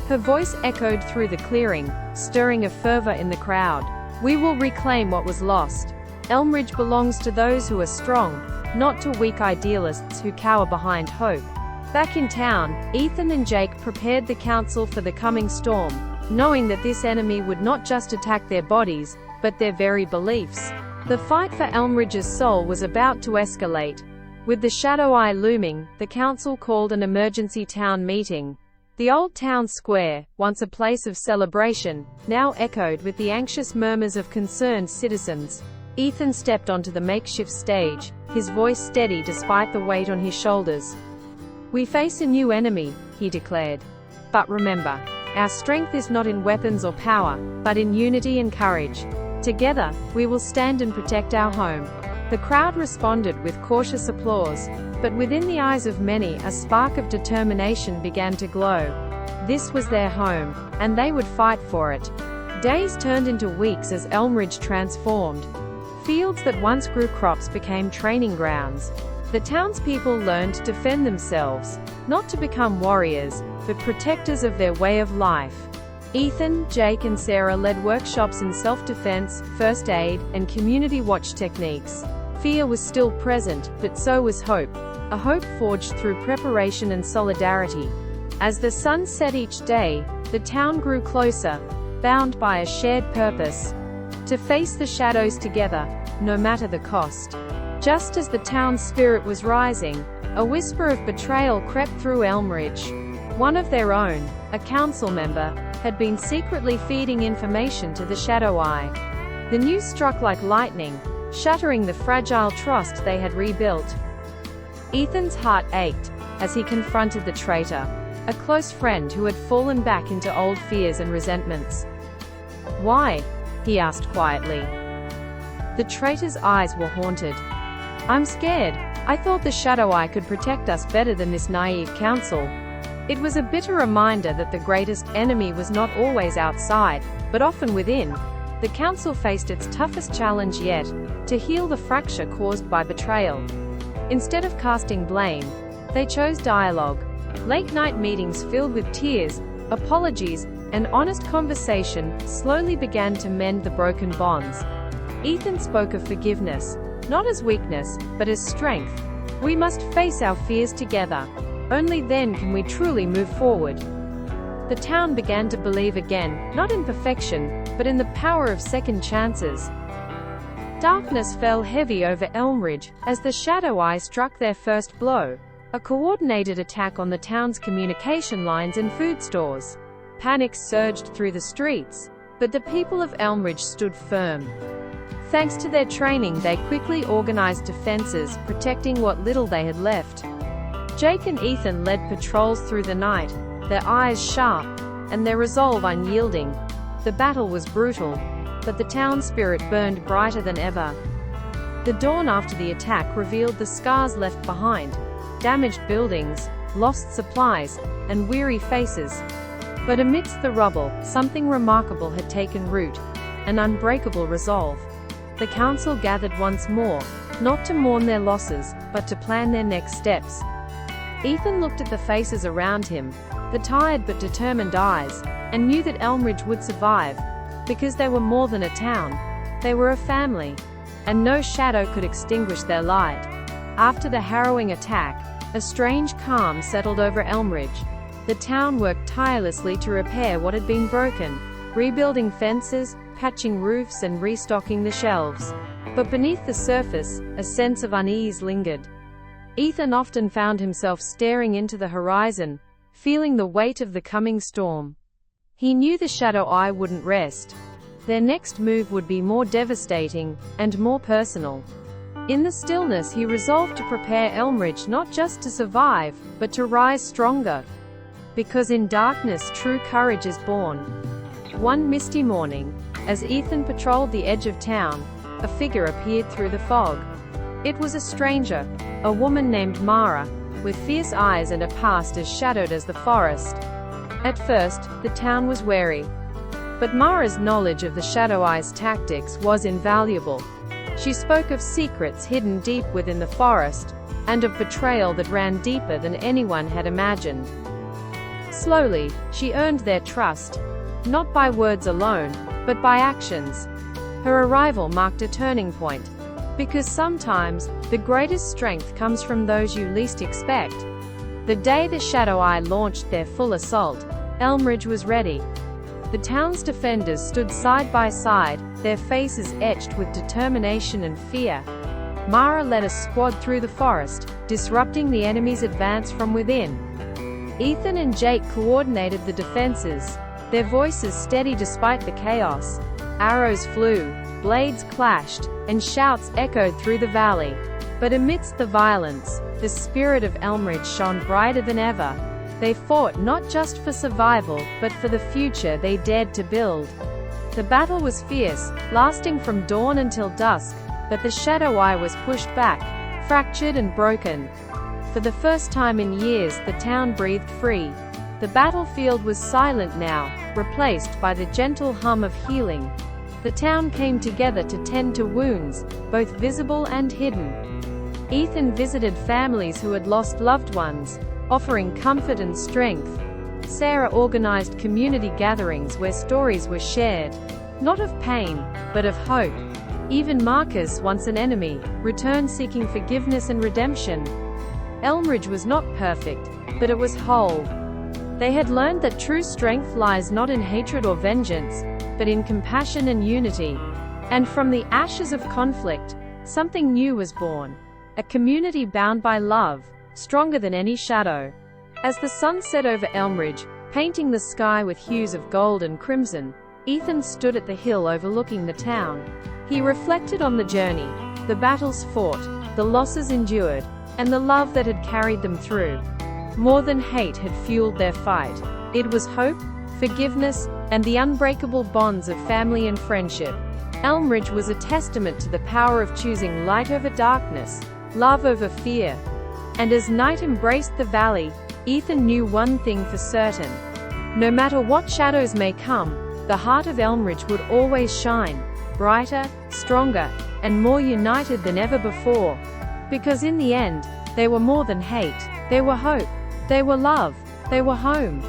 Her voice echoed through the clearing, stirring a fervor in the crowd. "We will reclaim what was lost. Elmridge belongs to those who are strong, not to weak idealists who cower behind hope." Back in town, Ethan and Jake prepared the council for the coming storm, knowing that this enemy would not just attack their bodies, but their very beliefs. The fight for Elmridge's soul was about to escalate. With the Shadow Eye looming, the council called an emergency town meeting. The old town square, once a place of celebration, now echoed with the anxious murmurs of concerned citizens. Ethan stepped onto the makeshift stage, his voice steady despite the weight on his shoulders. "We face a new enemy," he declared. "But remember, our strength is not in weapons or power, but in unity and courage. Together, we will stand and protect our home." The crowd responded with cautious applause, but within the eyes of many, a spark of determination began to glow. This was their home, and they would fight for it. Days turned into weeks as Elmridge transformed. Fields that once grew crops became training grounds. The townspeople learned to defend themselves, not to become warriors, but protectors of their way of life. Ethan, Jake and Sarah led workshops in self-defense, first aid, and community watch techniques. Fear was still present, but so was hope. A hope forged through preparation and solidarity. As the sun set each day, the town grew closer, bound by a shared purpose. To face the shadows together, no matter the cost. Just as the town's spirit was rising, a whisper of betrayal crept through Elmridge. One of their own, a council member, had been secretly feeding information to the Shadow Eye. The news struck like lightning, shattering the fragile trust they had rebuilt. Ethan's heart ached as he confronted the traitor, a close friend who had fallen back into old fears and resentments. "Why?" he asked quietly. The traitor's eyes were haunted. "I'm scared. I thought the Shadow Eye could protect us better than this naive council." It was a bitter reminder that the greatest enemy was not always outside, but often within. The council faced its toughest challenge yet, to heal the fracture caused by betrayal. Instead of casting blame, they chose dialogue. Late-night meetings filled with tears, apologies, and honest conversation slowly began to mend the broken bonds. Ethan spoke of forgiveness, not as weakness, but as strength. "We must face our fears together. Only then can we truly move forward." The town began to believe again, not in perfection, but in the power of second chances. Darkness fell heavy over Elmridge as the Shadow Eye struck their first blow, a coordinated attack on the town's communication lines and food stores. Panic surged through the streets, but the people of Elmridge stood firm. Thanks to their training, they quickly organized defenses, protecting what little they had left. Jake and Ethan led patrols through the night, their eyes sharp, and their resolve unyielding. The battle was brutal, but the town spirit burned brighter than ever. The dawn after the attack revealed the scars left behind: damaged buildings, lost supplies, and weary faces. But amidst the rubble, something remarkable had taken root: an unbreakable resolve. The council gathered once more, not to mourn their losses, but to plan their next steps. Ethan looked at the faces around him, the tired but determined eyes, and knew that Elmridge would survive, because they were more than a town. They were a family, and no shadow could extinguish their light. After the harrowing attack, a strange calm settled over Elmridge. The town worked tirelessly to repair what had been broken, rebuilding fences, patching roofs, and restocking the shelves. But beneath the surface, a sense of unease lingered. Ethan often found himself staring into the horizon, feeling the weight of the coming storm. He knew the Shadow Eye wouldn't rest. Their next move would be more devastating, and more personal. In the stillness, he resolved to prepare Elmridge not just to survive, but to rise stronger. Because in darkness, true courage is born. One misty morning, as Ethan patrolled the edge of town, a figure appeared through the fog. It was a stranger, a woman named Mara, with fierce eyes and a past as shadowed as the forest. At first, the town was wary. But Mara's knowledge of the Shadow Eye's tactics was invaluable. She spoke of secrets hidden deep within the forest, and of betrayal that ran deeper than anyone had imagined. Slowly, she earned their trust, not by words alone, but by actions. Her arrival marked a turning point. Because sometimes, the greatest strength comes from those you least expect. The day the Shadow Eye launched their full assault, Elmridge was ready. The town's defenders stood side by side, their faces etched with determination and fear. Mara led a squad through the forest, disrupting the enemy's advance from within. Ethan and Jake coordinated the defenses, their voices steady despite the chaos. Arrows flew, blades clashed, and shouts echoed through the valley. But amidst the violence, the spirit of Elmridge shone brighter than ever. They fought not just for survival, but for the future they dared to build. The battle was fierce, lasting from dawn until dusk, but the Shadow Eye was pushed back, fractured and broken. For the first time in years, the town breathed free. The battlefield was silent now, replaced by the gentle hum of healing. The town came together to tend to wounds, both visible and hidden. Ethan visited families who had lost loved ones, offering comfort and strength. Sarah organized community gatherings where stories were shared, not of pain, but of hope. Even Marcus, once an enemy, returned seeking forgiveness and redemption. Elmridge was not perfect, but it was whole. They had learned that true strength lies not in hatred or vengeance, but in compassion and unity. And from the ashes of conflict, something new was born. A community bound by love, stronger than any shadow. As the sun set over Elmridge, Painting the sky with hues of gold and crimson, Ethan stood at the hill overlooking the town. He reflected on the journey, the battles fought, the losses endured, and the love that had carried them through. More than hate had fueled their fight. It was hope, forgiveness, and the unbreakable bonds of family and friendship. Elmridge was a testament to the power of choosing light over darkness, love over fear. And as night embraced the valley, Ethan knew one thing for certain. No matter what shadows may come, the heart of Elmridge would always shine, brighter, stronger, and more united than ever before. Because in the end, they were more than hate, they were hope, they were love, they were home.